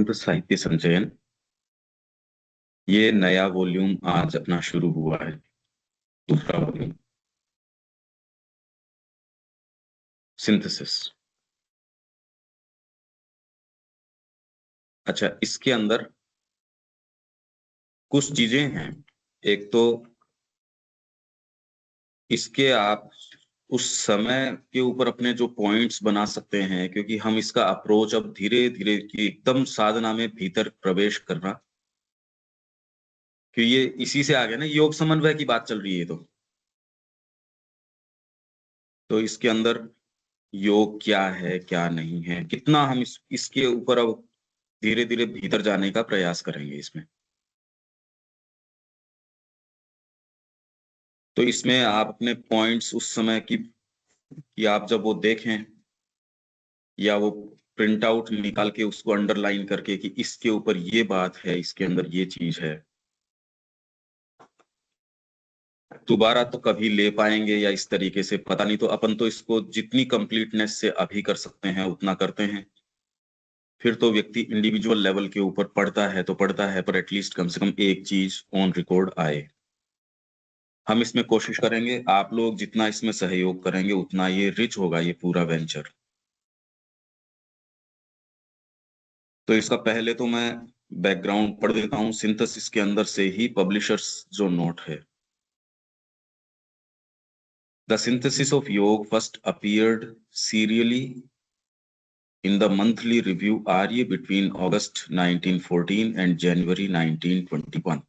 तो साहित्य संचयन ये नया वॉल्यूम आज अपना शुरू हुआ है। दूसरा वॉल्यूम सिंथेसिस। अच्छा, इसके अंदर कुछ चीजें हैं। एक तो इसके आप उस समय के ऊपर अपने जो पॉइंट्स बना सकते हैं, क्योंकि हम इसका अप्रोच अब धीरे धीरे की एकदम साधना में भीतर प्रवेश करना, कि ये इसी से आ गया ना, योग समन्वय की बात चल रही है। तो इसके अंदर योग क्या है क्या नहीं है, कितना हम इसके ऊपर अब धीरे धीरे भीतर जाने का प्रयास करेंगे इसमें। तो इसमें आप अपने पॉइंट्स उस समय की कि आप जब वो देखें या वो प्रिंट आउट निकाल के उसको अंडरलाइन करके कि इसके ऊपर ये बात है, इसके अंदर ये चीज है, दोबारा तो कभी ले पाएंगे या इस तरीके से पता नहीं। तो अपन तो इसको जितनी कंप्लीटनेस से अभी कर सकते हैं उतना करते हैं। फिर तो व्यक्ति इंडिविजुअल लेवल के ऊपर पढ़ता है तो पढ़ता है, पर एटलीस्ट कम से कम एक चीज ऑन रिकॉर्ड आए। हम इसमें कोशिश करेंगे, आप लोग जितना इसमें सहयोग करेंगे उतना ये रिच होगा ये पूरा वेंचर। तो इसका पहले तो मैं बैकग्राउंड पढ़ देता हूँ सिंथेसिस के अंदर से ही, पब्लिशर्स जो नोट है। द सिंथेसिस ऑफ योग first appeared serially in the monthly review Arya between August 1914 and January 1921।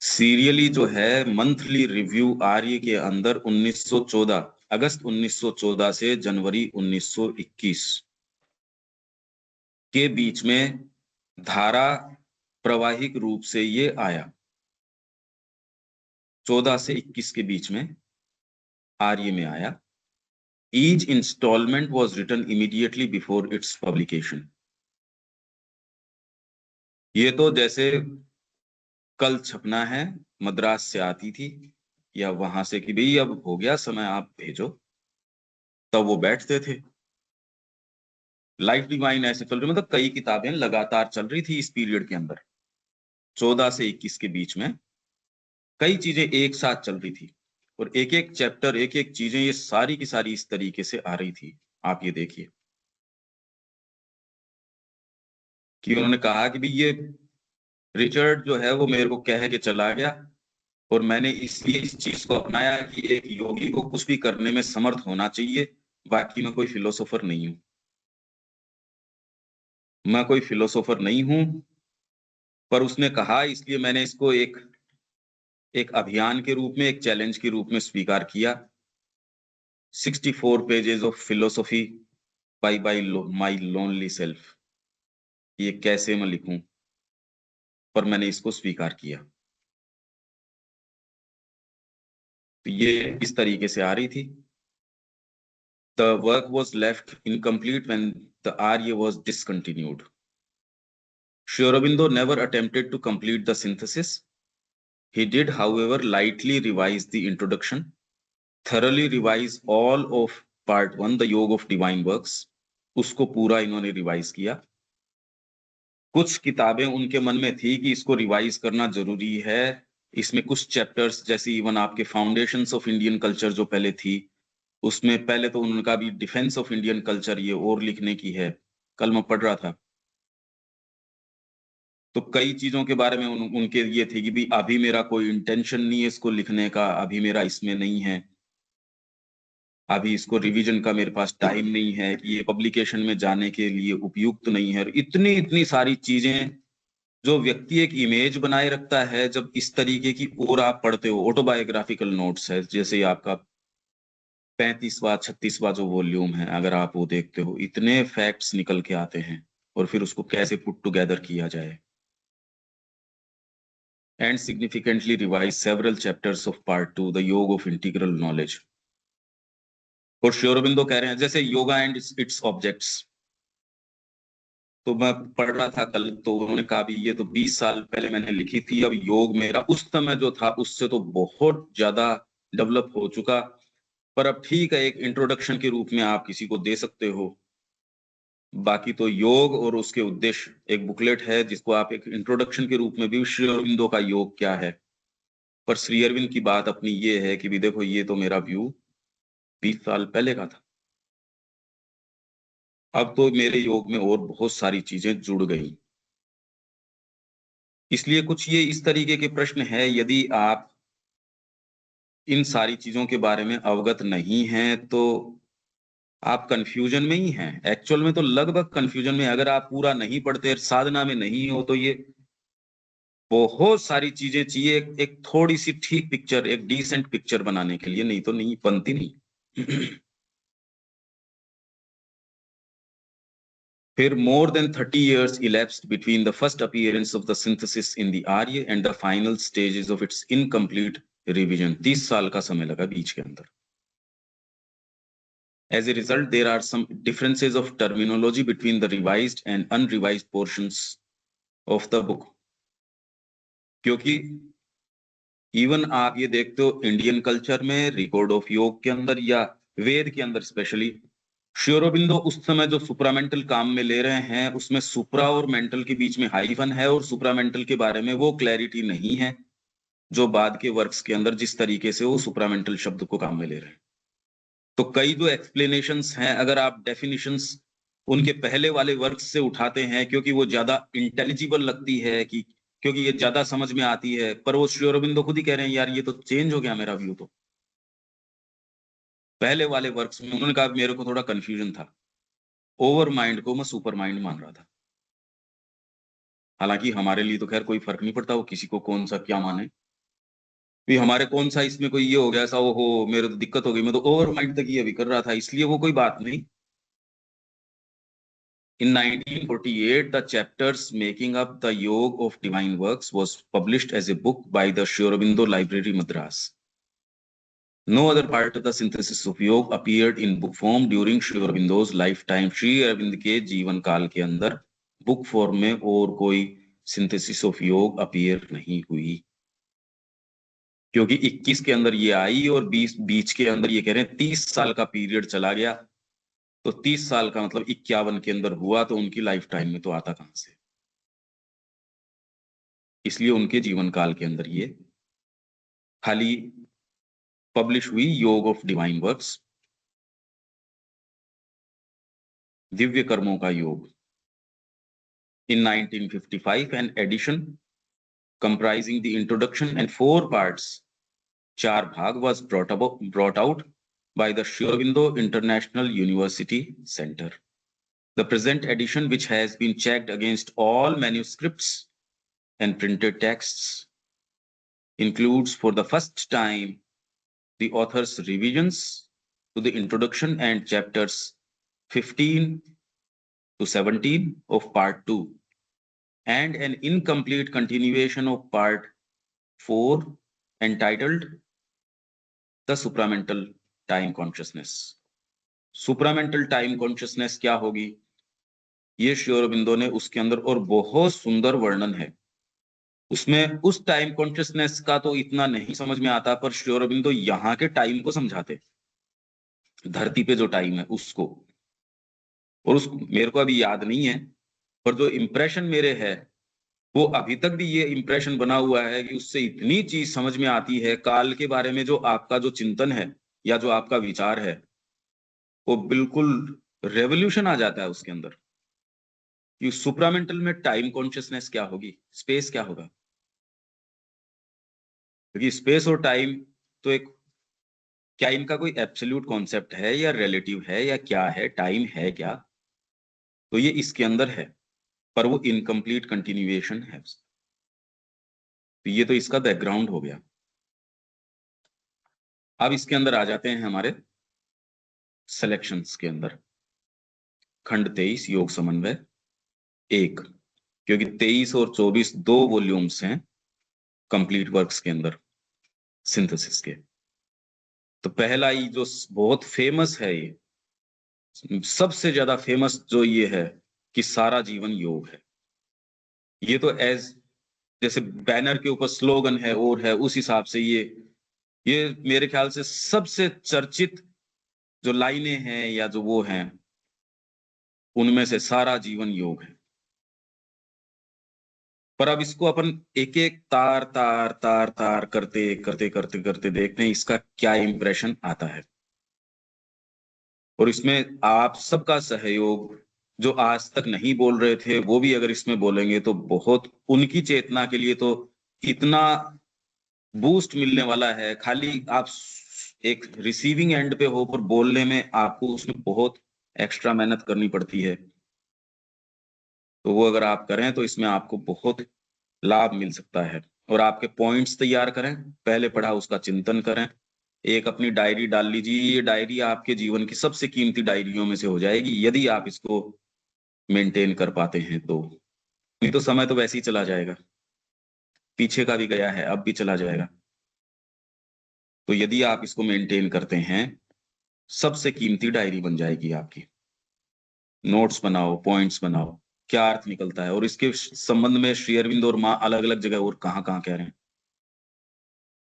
Serially जो है मंथली रिव्यू आर्य के अंदर 1914, अगस्त 1914 से जनवरी 1921 के बीच में धारा प्रवाहिक रूप से ये आया। 14 से 21 के बीच में आर्य में आया। Each installment was written immediately before its publication। ये तो जैसे कल छपना है, मद्रास से आती थी या वहां से कि भाई अब हो गया समय आप भेजो, तब वो बैठते थे। लाइफ डिवाइन ऐसे चल रही, मतलब कई किताबें लगातार चल रही थी इस पीरियड के अंदर। 14 से 21 के बीच में कई चीजें एक साथ चल रही थी, और एक एक चैप्टर, एक एक चीजें, ये सारी की सारी इस तरीके से आ रही थी। आप ये देखिए कि उन्होंने कहा कि भाई ये रिचर्ड जो है वो मेरे को कह के चला गया, और मैंने इसलिए इस चीज को अपनाया कि एक योगी को कुछ भी करने में समर्थ होना चाहिए। बाकी मैं कोई फिलोसोफर नहीं हूं, मैं कोई फिलोसोफर नहीं हूं, पर उसने कहा इसलिए मैंने इसको एक एक अभियान के रूप में, एक चैलेंज के रूप में स्वीकार किया। 64 pages of philosophy by by my lonely self, ये कैसे मैं लिखूं, पर मैंने इसको स्वीकार किया। तो ये इस तरीके से आ रही थी। The work was left incomplete when the Arya was discontinued। Sri Aurobindo never attempted to complete the synthesis। He did, however, lightly revise the introduction, thoroughly revise all of part 1, the Yoga of Divine Works। उसको पूरा इन्होंने revise किया। कुछ किताबें उनके मन में थी कि इसको रिवाइज करना जरूरी है। इसमें कुछ चैप्टर्स, जैसे इवन आपके फाउंडेशंस ऑफ इंडियन कल्चर जो पहले थी, उसमें पहले तो उनका भी डिफेंस ऑफ इंडियन कल्चर ये और लिखने की है, कल मैं पढ़ रहा था। तो कई चीजों के बारे में उनके ये थे कि भी अभी मेरा कोई इंटेंशन नहीं है इसको लिखने का, अभी मेरा इसमें नहीं है, अभी इसको रिवीजन का मेरे पास टाइम नहीं है, कि ये पब्लिकेशन में जाने के लिए उपयुक्त नहीं है। और इतनी इतनी सारी चीजें, जो व्यक्ति एक इमेज बनाए रखता है जब इस तरीके की, और आप पढ़ते हो ऑटोबायोग्राफिकल नोट्स है, जैसे आपका 35वां 36वां जो वॉल्यूम है, अगर आप वो देखते हो, इतने फैक्ट्स निकल के आते हैं, और फिर उसको कैसे पुट टुगेदर किया जाए। And significantly revise several chapters of part 2, the योग ऑफ इंटीग्रल नॉलेज। और श्री अरबिंदो कह रहे हैं जैसे योगा एंड इट्स ऑब्जेक्ट्स। तो मैं पढ़ रहा था कल, तो उन्होंने कहा भी ये तो 20 साल पहले मैंने लिखी थी, अब योग मेरा उस समय जो था उससे तो बहुत ज्यादा डेवलप हो चुका, पर अब ठीक है, एक इंट्रोडक्शन के रूप में आप किसी को दे सकते हो। बाकी तो योग और उसके उद्देश्य एक बुकलेट है जिसको आप एक इंट्रोडक्शन के रूप में भी श्री अरविंदो का योग क्या है। पर श्री अरविंद की बात अपनी ये है कि भी देखो ये तो मेरा व्यू 20 साल पहले का था, अब तो मेरे योग में और बहुत सारी चीजें जुड़ गई। इसलिए कुछ ये इस तरीके के प्रश्न है, यदि आप इन सारी चीजों के बारे में अवगत नहीं हैं तो आप कंफ्यूजन में ही हैं। एक्चुअल में तो लगभग कंफ्यूजन में, अगर आप पूरा नहीं पढ़ते, साधना में नहीं हो, तो ये बहुत सारी चीजें चाहिए एक थोड़ी सी ठीक पिक्चर, एक डिसेंट पिक्चर बनाने के लिए, नहीं तो नहीं बनती नहीं। फिर more than 30 years elapsed between the first appearance of the synthesis in the Arya and the final stages of its incomplete revision. 30 साल का समय लगा बीच के अंदर। As a result, there are some differences of terminology between the revised and unrevised portions of the book. क्योंकि even आप ये देखते हो इंडियन कल्चर में रिकॉर्ड ऑफ योग के अंदर या वेद के अंदर स्पेशली, श्री अरबिंदो उस समय जो सुप्रामेंटल काम में ले रहे हैं उसमें सुप्रा और मेंटल के बीच में हाइफन है और सुप्रामेंटल के बारे में वो क्लैरिटी नहीं है जो बाद के वर्क्स के अंदर जिस तरीके से वो सुप्रामेंटल शब्द को काम में ले रहे हैं। तो कई जो एक्सप्लेनेशंस हैं, अगर आप डेफिनेशंस उनके पहले वाले वर्क्स से उठाते हैं क्योंकि वो ज्यादा इंटेलिजिबल लगती है, कि क्योंकि ये ज्यादा समझ में आती है, पर वो श्री अरबिंदो खुद ही कह रहे हैं यार ये तो चेंज हो गया मेरा व्यू। तो पहले वाले वर्क्स में उन्होंने कहा मेरे को थोड़ा कंफ्यूजन था, ओवर माइंड को मैं सुपर माइंड मान रहा था। हालांकि हमारे लिए तो खैर कोई फर्क नहीं पड़ता वो किसी को कौन सा क्या माने, भी हमारे कौन सा इसमें कोई ये हो गया ऐसा, वो हो मेरे तो दिक्कत हो गई, मैं तो ओवर माइंड तक ये अभी कर रहा था, इसलिए वो कोई बात नहीं। In 1948, the chapters making up the Yoga of Divine Works was published as a book by the Sri Aurobindo Library, Madras. No other part of the synthesis of yoga appeared in book form during Sri Aurobindo's lifetime. Shri Arvind के जीवन काल के अंदर book form में और कोई synthesis of योग appear नहीं हुई, क्योंकि 21 के अंदर ये आई और 20 बीच के अंदर ये कह रहे हैं 30 साल का पीरियड चला गया, तो 30 साल का मतलब 51 के अंदर हुआ, तो उनकी लाइफ टाइम में तो आता कहां से। इसलिए उनके जीवन काल के अंदर ये खाली पब्लिश हुई योग ऑफ डिवाइन वर्क्स, दिव्य कर्मों का योग। In 1955, an edition comprising the introduction and 4 parts, चार भाग, was brought out by the Sri Aurobindo International University Center. The present edition, which has been checked against all manuscripts and printed texts, includes for the first time the author's revisions to the introduction and chapters 15 to 17 of part 2 and an incomplete continuation of part 4 entitled The Supramental Time Consciousness. Supramental time consciousness क्या होगी, ये श्री अरबिंदो ने उसके अंदर और बहुत सुंदर वर्णन है। उसमें उस टाइम कॉन्शियसनेस का तो इतना नहीं समझ में आता, पर श्री अरबिंदो यहाँ के टाइम को समझाते, धरती पे जो टाइम है उसको। और उस मेरे को अभी याद नहीं है, पर जो इम्प्रेशन मेरे है वो अभी तक भी ये इम्प्रेशन बना हुआ है कि उससे इतनी चीज समझ में आती है काल के बारे में, जो आपका जो चिंतन है या जो आपका विचार है वो बिल्कुल रेवोल्यूशन आ जाता है उसके अंदर। कि सुप्रामेंटल में टाइम कॉन्शियसनेस क्या होगी, स्पेस क्या होगा, क्योंकि स्पेस और टाइम तो एक, क्या इनका कोई एब्सोल्यूट कॉन्सेप्ट है या रिलेटिव है या क्या है, टाइम है क्या, तो ये इसके अंदर है, पर वो इनकम्प्लीट कंटिन्यूएशन है। तो ये तो इसका बैकग्राउंड हो गया। अब इसके अंदर आ जाते हैं हमारे सिलेक्शंस के अंदर। खंड 23 योग समन्वय 1, क्योंकि 23 और 24 दो वॉल्यूम्स हैं कंप्लीट वर्क्स के अंदर सिंथेसिस के। तो पहला ही जो बहुत फेमस है, ये सबसे ज्यादा फेमस जो ये है कि सारा जीवन योग है, ये तो एज जैसे बैनर के ऊपर स्लोगन है और है, उस हिसाब से ये मेरे ख्याल से सबसे चर्चित जो लाइनें हैं या जो वो हैं उनमें से सारा जीवन योग है। पर अब इसको अपन एक एक तार तार तार तार करते करते करते करते देखते हैं इसका क्या इंप्रेशन आता है। और इसमें आप सबका सहयोग, जो आज तक नहीं बोल रहे थे वो भी अगर इसमें बोलेंगे तो बहुत उनकी चेतना के लिए तो इतना बूस्ट मिलने वाला है। खाली आप एक रिसीविंग एंड पे हो, पर बोलने में आपको उसमें बहुत एक्स्ट्रा मेहनत करनी पड़ती है। तो वो अगर आप करें तो इसमें आपको बहुत लाभ मिल सकता है। और आपके पॉइंट्स तैयार करें, पहले पढ़ा उसका चिंतन करें, एक अपनी डायरी डाल लीजिए। ये डायरी आपके जीवन की सबसे कीमती डायरियों में से हो जाएगी यदि आप इसको मेंटेन कर पाते हैं तो। नहीं तो समय तो वैसे ही चला जाएगा, पीछे का भी गया है, अब भी चला जाएगा। तो यदि आप इसको मेंटेन करते हैं, सबसे कीमती डायरी बन जाएगी आपकी। नोट्स बनाओ, पॉइंट्स बनाओ, क्या अर्थ निकलता है। और इसके संबंध में श्री अरविंद और माँ अलग अलग जगह और कहाँ कह रहे हैं,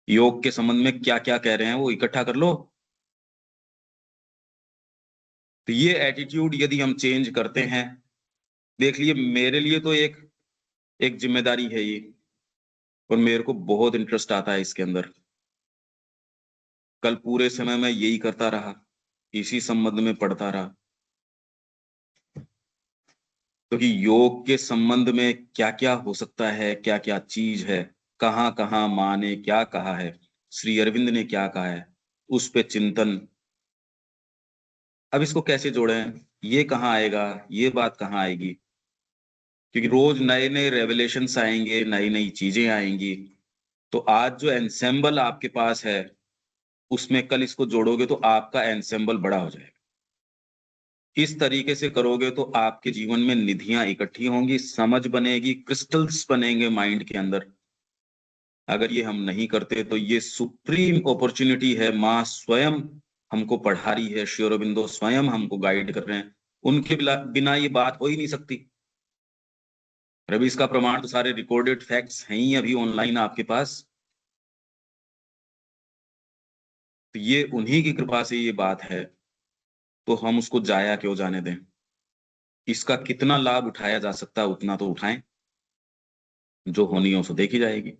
योग के संबंध में क्या क्या कह रहे हैं वो इकट्ठा कर लो। तो ये एटीट्यूड यदि हम चेंज करते हैं, देख लिए मेरे लिए तो एक एक जिम्मेदारी है ये, और मेरे को बहुत इंटरेस्ट आता है इसके अंदर। कल पूरे समय मैं यही करता रहा, इसी संबंध में पढ़ता रहा। तो कि योग के संबंध में क्या क्या हो सकता है, क्या क्या चीज है, कहाँ कहाँ माँ ने क्या कहा है, श्री अरविंद ने क्या कहा है, उस पे चिंतन। अब इसको कैसे जोड़ें, ये कहाँ आएगा, ये बात कहाँ आएगी, क्योंकि रोज नए नए रेवलेशंस आएंगे, नई नई चीजें आएंगी। तो आज जो एंसेंबल आपके पास है उसमें कल इसको जोड़ोगे तो आपका एंसेंबल बड़ा हो जाएगा। इस तरीके से करोगे तो आपके जीवन में निधियां इकट्ठी होंगी, समझ बनेगी, क्रिस्टल्स बनेंगे माइंड के अंदर। अगर ये हम नहीं करते तो ये सुप्रीम अपॉर्चुनिटी है। माँ स्वयं हमको पढ़ा रही है, श्री अरबिंदो स्वयं हमको गाइड कर रहे हैं, उनके बिना ये बात हो ही नहीं सकती। रवि, इसका प्रमाण तो सारे रिकॉर्डेड फैक्ट्स हैं ही अभी ऑनलाइन आपके पास। तो ये उन्हीं की कृपा से ये बात है, तो हम उसको जाया क्यों जाने दें। इसका कितना लाभ उठाया जा सकता है उतना तो उठाएं, जो होनी हो सो देखी जाएगी।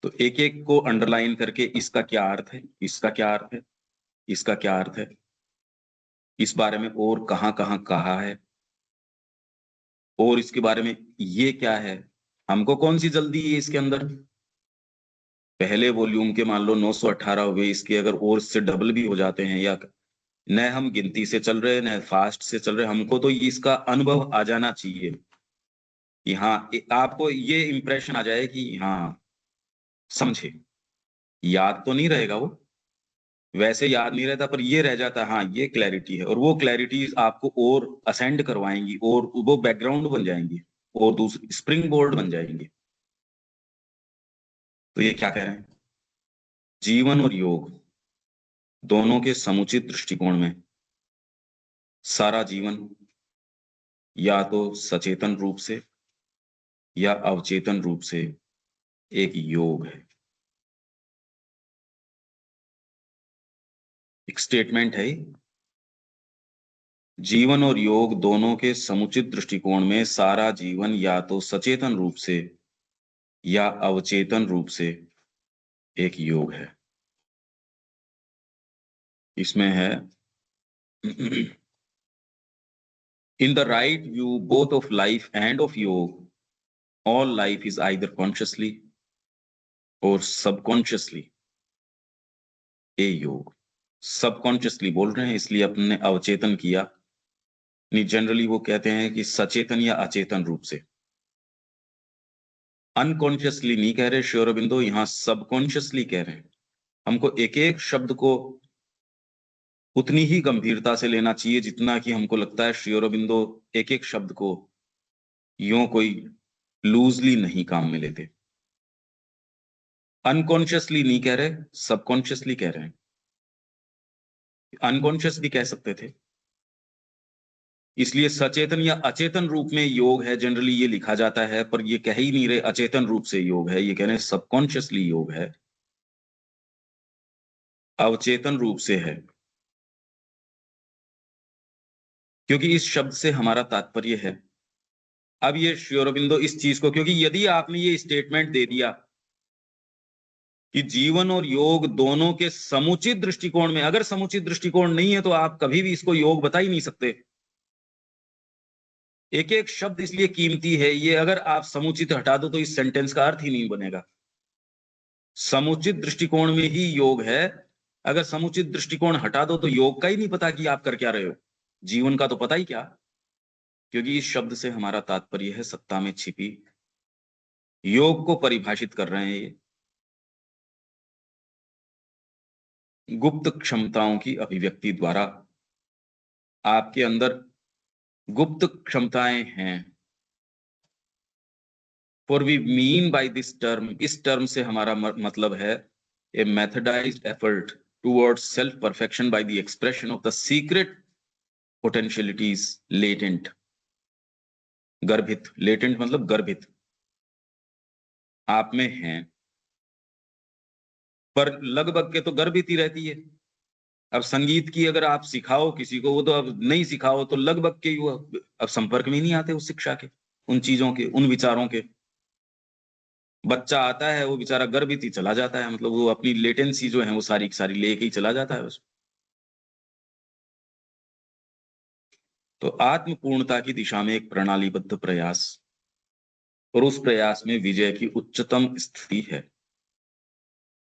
तो एक एक को अंडरलाइन करके इसका क्या अर्थ है, इसका क्या अर्थ है, इसका क्या अर्थ है, इस बारे में और कहाँ कहा है, और इसके बारे में ये क्या है, हमको कौन सी जल्दी है इसके अंदर। पहले वॉल्यूम के मान लो 918 हुए, इसके अगर और इससे डबल भी हो जाते हैं, या न हम गिनती से चल रहे न फास्ट से चल रहे, हमको तो इसका अनुभव आ जाना चाहिए कि हाँ, आपको ये इंप्रेशन आ जाए कि हाँ समझे। याद तो नहीं रहेगा वो, वैसे याद नहीं रहता, पर ये रह जाता हाँ ये क्लैरिटी है। और वो क्लैरिटी आपको और असेंड करवाएंगी, और वो बैकग्राउंड बन जाएंगी, और दूसरी स्प्रिंग बोर्ड बन जाएंगी। तो ये क्या कह रहे हैं, जीवन और योग दोनों के समुचित दृष्टिकोण में सारा जीवन या तो सचेतन रूप से या अवचेतन रूप से एक योग है। एक स्टेटमेंट है, जीवन और योग दोनों के समुचित दृष्टिकोण में सारा जीवन या तो सचेतन रूप से या अवचेतन रूप से एक योग है। इसमें है in the right view both of life and of yoga, all life is either consciously or subconsciously a yoga. Subconsciously बोल रहे हैं इसलिए अपने अवचेतन किया, नहीं जनरली वो कहते हैं कि सचेतन या अचेतन रूप से। अनकॉन्शियसली नहीं कह रहे श्री अरबिंदो, यहाँ सबकॉन्शियसली कह रहे हैं। हमको एक एक शब्द को उतनी ही गंभीरता से लेना चाहिए जितना कि हमको लगता है श्री अरबिंदो एक एक शब्द को यूं कोई लूजली नहीं काम में लेते। अनकॉन्शियसली नहीं कह रहे, सबकॉन्शियसली कह रहे हैं। अनकॉन्शियस भी कह सकते थे, इसलिए सचेतन या अचेतन रूप में योग है जनरली ये लिखा जाता है, पर ये कह ही नहीं रहे अचेतन रूप से योग है, ये कह रहे हैं सबकॉन्शियसली योग है, अवचेतन रूप से है। क्योंकि इस शब्द से हमारा तात्पर्य है, अब ये श्री अरबिंदो इस चीज को, क्योंकि यदि आपने ये स्टेटमेंट दे दिया कि जीवन और योग दोनों के समुचित दृष्टिकोण में, अगर समुचित दृष्टिकोण नहीं है तो आप कभी भी इसको योग बता ही नहीं सकते। एक एक शब्द इसलिए कीमती है, ये अगर आप समुचित हटा दो तो इस सेंटेंस का अर्थ ही नहीं बनेगा। समुचित दृष्टिकोण में ही योग है, अगर समुचित दृष्टिकोण हटा दो तो योग का ही नहीं पता कि आप कर क्या रहे हो, जीवन का तो पता ही क्या। क्योंकि इस शब्द से हमारा तात्पर्य है सत्ता में छिपी, योग को परिभाषित कर रहे हैं ये गुप्त क्षमताओं की अभिव्यक्ति द्वारा। आपके अंदर गुप्त क्षमताएं हैं। For we mean by this term, इस टर्म से हमारा मतलब है a methodised effort towards self perfection by the expression of the secret potentialities latent. गर्भित, लेटेंट मतलब गर्भित, आप में हैं, पर लगभग के तो गर्भित ही रहती है। अब संगीत की अगर आप सिखाओ किसी को, वो तो अब नहीं सिखाओ तो लगभग के ही वो अब संपर्क में ही नहीं आते उस शिक्षा के, उन चीजों के, उन विचारों के। बच्चा आता है वो बेचारा गर्भित ही चला जाता है, मतलब वो अपनी लेटेंसी जो है वो सारी की सारी लेके ही चला जाता है बस। तो आत्म पूर्णता की दिशा में एक प्रणालीबद्ध प्रयास, और उस प्रयास में विजय की उच्चतम स्थिति है।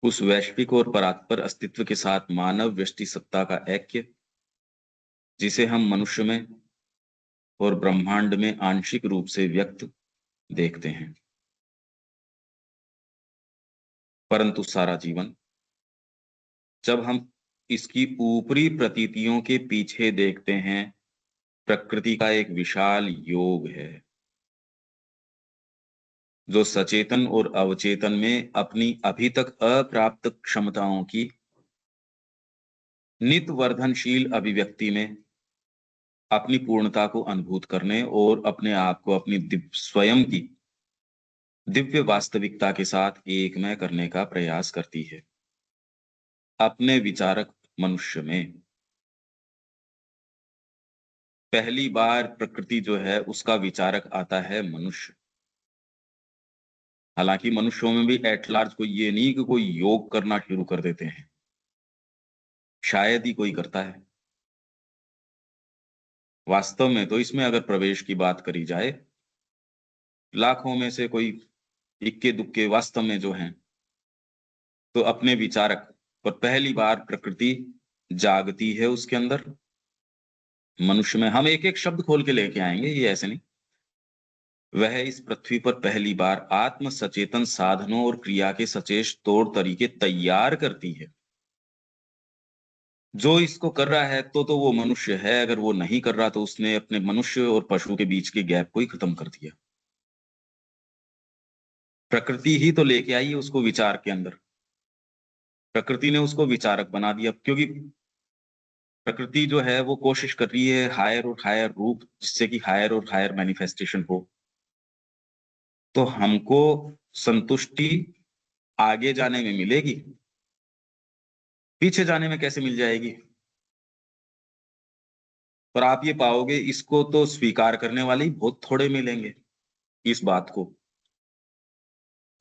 उस वैश्विक और परात्पर अस्तित्व के साथ मानव व्यष्टि सत्ता का ऐक्य, जिसे हम मनुष्य में और ब्रह्मांड में आंशिक रूप से व्यक्त देखते हैं। परंतु सारा जीवन, जब हम इसकी ऊपरी प्रतीतियों के पीछे देखते हैं, प्रकृति का एक विशाल योग है जो सचेतन और अवचेतन में अपनी अभी तक अप्राप्त क्षमताओं की नित वर्धनशील अभिव्यक्ति में अपनी पूर्णता को अनुभूत करने और अपने आप को अपनी स्वयं की दिव्य वास्तविकता के साथ एकमय करने का प्रयास करती है। अपने विचारक मनुष्य में पहली बार प्रकृति जो है उसका विचारक आता है मनुष्य। हालांकि मनुष्यों में भी एट लार्ज कोई ये नहीं कि कोई योग करना शुरू कर देते हैं, शायद ही कोई करता है। वास्तव में तो इसमें अगर प्रवेश की बात करी जाए, लाखों में से कोई इक्के दुक्के वास्तव में जो हैं, तो अपने विचारक पर पहली बार प्रकृति जागती है उसके अंदर। मनुष्य में हम एक एक शब्द खोल के लेके आएंगे, ये ऐसे नहीं। वह इस पृथ्वी पर पहली बार आत्म सचेतन साधनों और क्रिया के सचेत तौर तरीके तैयार करती है। जो इसको कर रहा है तो वो मनुष्य है, अगर वो नहीं कर रहा तो उसने अपने मनुष्य और पशु के बीच के गैप को ही खत्म कर दिया। प्रकृति ही तो लेके आई है उसको विचार के अंदर, प्रकृति ने उसको विचारक बना दिया। क्योंकि प्रकृति जो है वो कोशिश कर रही है हायर और हायर रूप, जिससे कि हायर और हायर मैनिफेस्टेशन हो। तो हमको संतुष्टि आगे जाने में मिलेगी, पीछे जाने में कैसे मिल जाएगी। पर आप ये पाओगे इसको तो स्वीकार करने वाले ही बहुत थोड़े मिलेंगे। इस बात को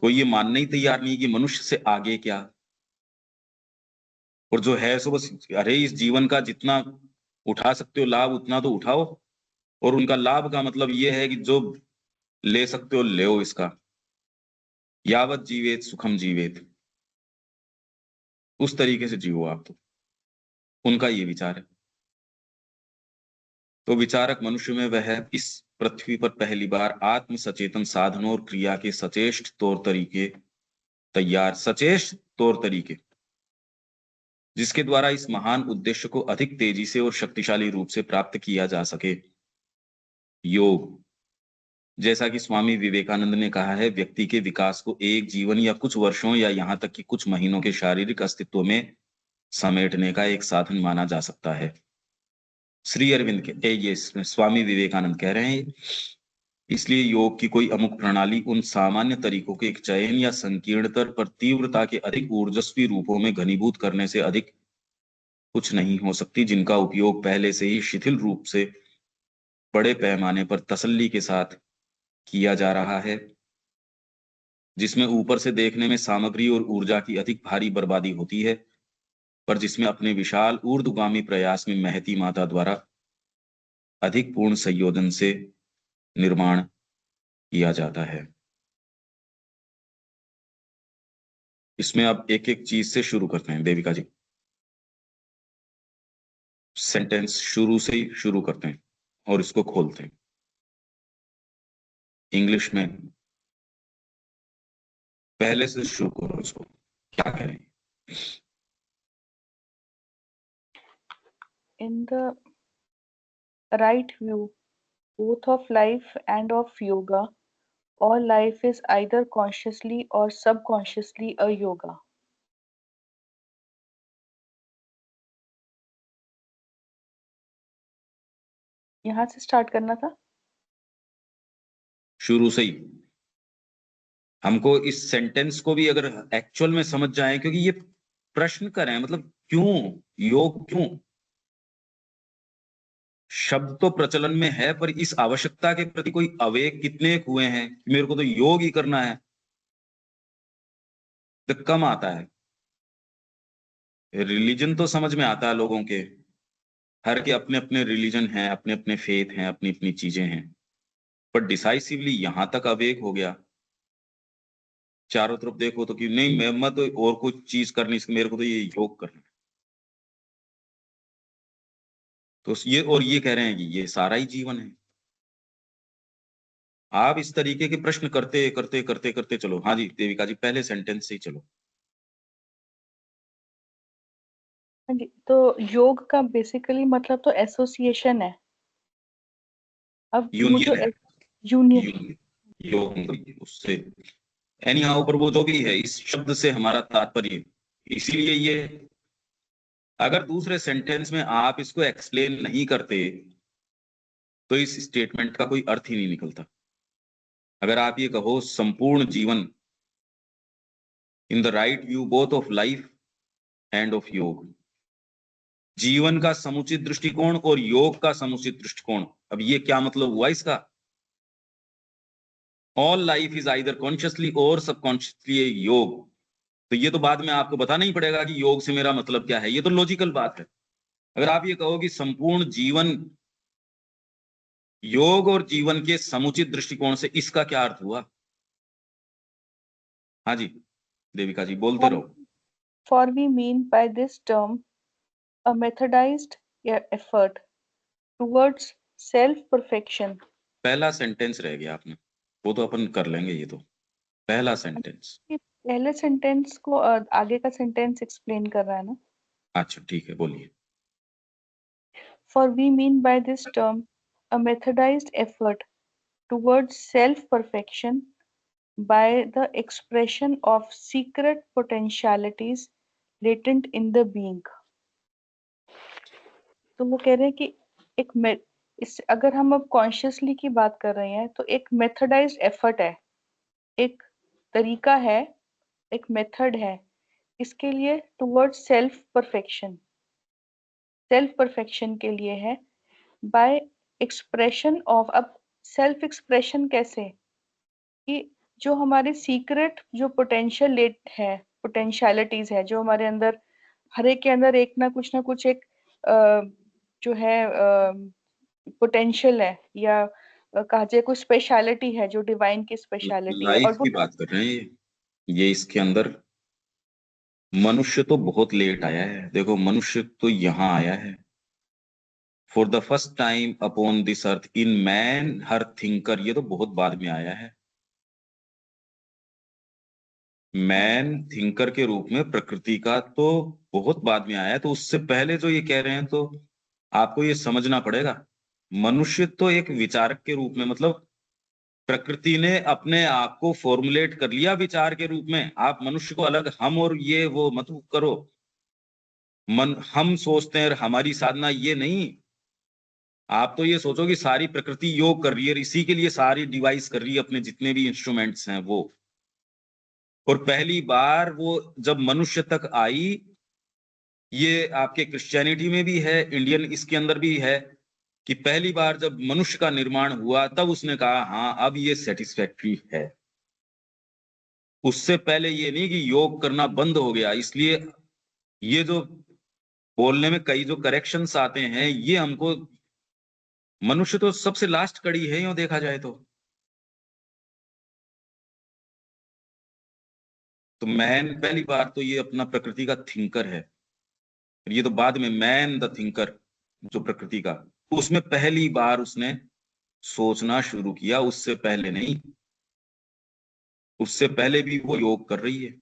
कोई ये मानने ही तैयार नहीं कि मनुष्य से आगे क्या, और जो है सो बस अरे इस जीवन का जितना उठा सकते हो लाभ उतना तो उठाओ, और उनका लाभ का मतलब ये है कि जो ले सकते हो ले इसका, यावत जीवेत सुखम जीवेत, उस तरीके से जियो आप। तो उनका ये विचार है। तो विचारक मनुष्य में वह इस पृथ्वी पर पहली बार आत्म सचेतन साधनों और क्रिया के सचेष्ट तौर तरीके तैयार, सचेष्ट तौर तरीके जिसके द्वारा इस महान उद्देश्य को अधिक तेजी से और शक्तिशाली रूप से प्राप्त किया जा सके। योग, जैसा कि स्वामी विवेकानंद ने कहा है, व्यक्ति के विकास को एक जीवन या कुछ वर्षों या यहाँ तक कि कुछ महीनों के शारीरिक अस्तित्व में समेटने का एक साधन माना जा सकता है। श्री अरविंद के ये स्वामी विवेकानंद कह रहे हैं। इसलिए योग की कोई अमुक प्रणाली उन सामान्य तरीकों के एक चयन या संकीर्णतर पर तीव्रता के अधिक ऊर्जस्वी रूपों में घनीभूत करने से अधिक कुछ नहीं हो सकती, जिनका उपयोग पहले से ही शिथिल रूप से बड़े पैमाने पर तसल्ली के साथ किया जा रहा है, जिसमें ऊपर से देखने में सामग्री और ऊर्जा की अधिक भारी बर्बादी होती है, पर जिसमें अपने विशाल ऊर्ध्वगामी प्रयास में महती माता द्वारा अधिक पूर्ण संयोजन से निर्माण किया जाता है। इसमें अब एक-एक चीज से शुरू करते हैं देविका जी। सेंटेंस शुरू से ही शुरू करते हैं और इसको खोलते हैं। इंग्लिश में पहले से शुरू करो इसको, क्या करें? In the right view, both of life and of yoga, all life is either consciously or subconsciously a yoga. यहाँ से स्टार्ट करना था। शुरू से ही हमको इस सेंटेंस को भी अगर एक्चुअल में समझ जाए, क्योंकि ये प्रश्न कर रहे हैं, मतलब क्यों योग, क्यों? शब्द तो प्रचलन में है, पर इस आवश्यकता के प्रति कोई अवेक कितने हुए हैं कि मेरे को तो योग ही करना है? तो कम आता है। रिलीजन तो समझ में आता है लोगों के, हर के अपने अपने रिलीजन हैं, अपने अपने फेथ हैं, अपनी अपनी चीजें हैं, पर डिसाइसिवली यहां तक अवेक हो गया। चारों तरफ देखो तो कि नहीं, मैं तो और कुछ चीज करनी, मेरे को तो ये योग करना है। तो ये, और ये कह रहे हैं कि ये सारा ही जीवन है। आप इस तरीके के प्रश्न करते करते करते करते चलो। हाँ जी देविका जी, पहले सेंटेंस से ही चलो। हाँ जी, तो योग का बेसिकली मतलब तो एसोसिएशन है। अब वो जो यूनियन है, यूनियन, यूनियन, योग मतलब उससे एनी हाउ, पर वो जो भी है, इस शब्द से हमारा तात्पर्य, इसीलिए ये, अगर दूसरे सेंटेंस में आप इसको एक्सप्लेन नहीं करते तो इस स्टेटमेंट का कोई अर्थ ही नहीं निकलता। अगर आप ये कहो संपूर्ण जीवन, इन the right view both of life and of योग, जीवन का समुचित दृष्टिकोण और योग का समुचित दृष्टिकोण, अब ये क्या मतलब हुआ इसका? All life is either consciously or subconsciously योग, तो ये तो बाद में आपको बताना ही पड़ेगा कि योग से मेरा मतलब क्या है। ये तो लॉजिकल बात है। अगर आप ये कहो कि संपूर्ण जीवन योग और जीवन के समुचित दृष्टिकोण से, इसका क्या अर्थ हुआ? हाँ जी देविका जी, बोलते रहो। for we mean by this term a methodized effort towards self perfection. पहला सेंटेंस रह गया आपने, वो तो अपन कर लेंगे। ये तो पहला सेंटेंस। पहले सेंटेंस को आगे का सेंटेंस एक्सप्लेन कर रहा है ना। अच्छा ठीक है, बोलिए। For we mean by this term a methodized effort towards self perfection by the expression of secret potentialities latent in the being. तो वो कह रहे हैं कि एक इस अगर हम अब कॉन्शियसली की बात कर रहे हैं तो एक मेथडाइज्ड एफर्ट है, एक तरीका है, एक मेथड है इसके लिए, टुवर्ड्स सेल्फ परफेक्शन के लिए है, बाय एक्सप्रेशन ऑफ। अब सेल्फ एक्सप्रेशन कैसे, कि जो हमारे सीक्रेट जो पोटेंशियलिटीज है जो हमारे अंदर, हर एक के अंदर एक ना कुछ एक जो है पोटेंशियल है, या कहा जाए कोई स्पेशलिटी है जो डिवाइन की स्पेशलिटी है, और लाइफ वो की बात कर रहे हैं ये इसके अंदर मनुष्य तो बहुत लेट आया है। देखो मनुष्य तो यहाँ आया है for the first time upon this earth in man her thinker, ये तो बहुत बाद में आया है। मैन थिंकर के रूप में प्रकृति का तो बहुत बाद में आया है, तो उससे पहले जो ये कह रहे हैं तो आपको ये समझना पड़ेगा। मनुष्य तो एक विचारक के रूप में, मतलब प्रकृति ने अपने आप को फॉर्मुलेट कर लिया विचार के रूप में। आप मनुष्य को अलग हम और ये वो मत करो। हम सोचते हैं हमारी साधना, ये नहीं। आप तो ये सोचो कि सारी प्रकृति योग कर रही है, इसी के लिए सारी डिवाइस कर रही है, अपने जितने भी इंस्ट्रूमेंट्स हैं वो। और पहली बार वो जब मनुष्य तक आई, ये आपके क्रिश्चियनिटी में भी है, इंडियन इसके अंदर भी है, कि पहली बार जब मनुष्य का निर्माण हुआ तब उसने कहा हाँ अब ये सेटिस्फैक्ट्री है। उससे पहले ये नहीं कि योग करना बंद हो गया। इसलिए ये जो बोलने में कई जो करेक्शंस आते हैं, ये हमको, मनुष्य तो सबसे लास्ट कड़ी है यूं देखा जाए तो मैन पहली बार तो ये अपना प्रकृति का थिंकर है। ये तो बाद में मैन द थिंकर जो प्रकृति का, उसमें पहली बार उसने सोचना शुरू किया, उससे पहले नहीं। उससे पहले भी वो योग कर रही है।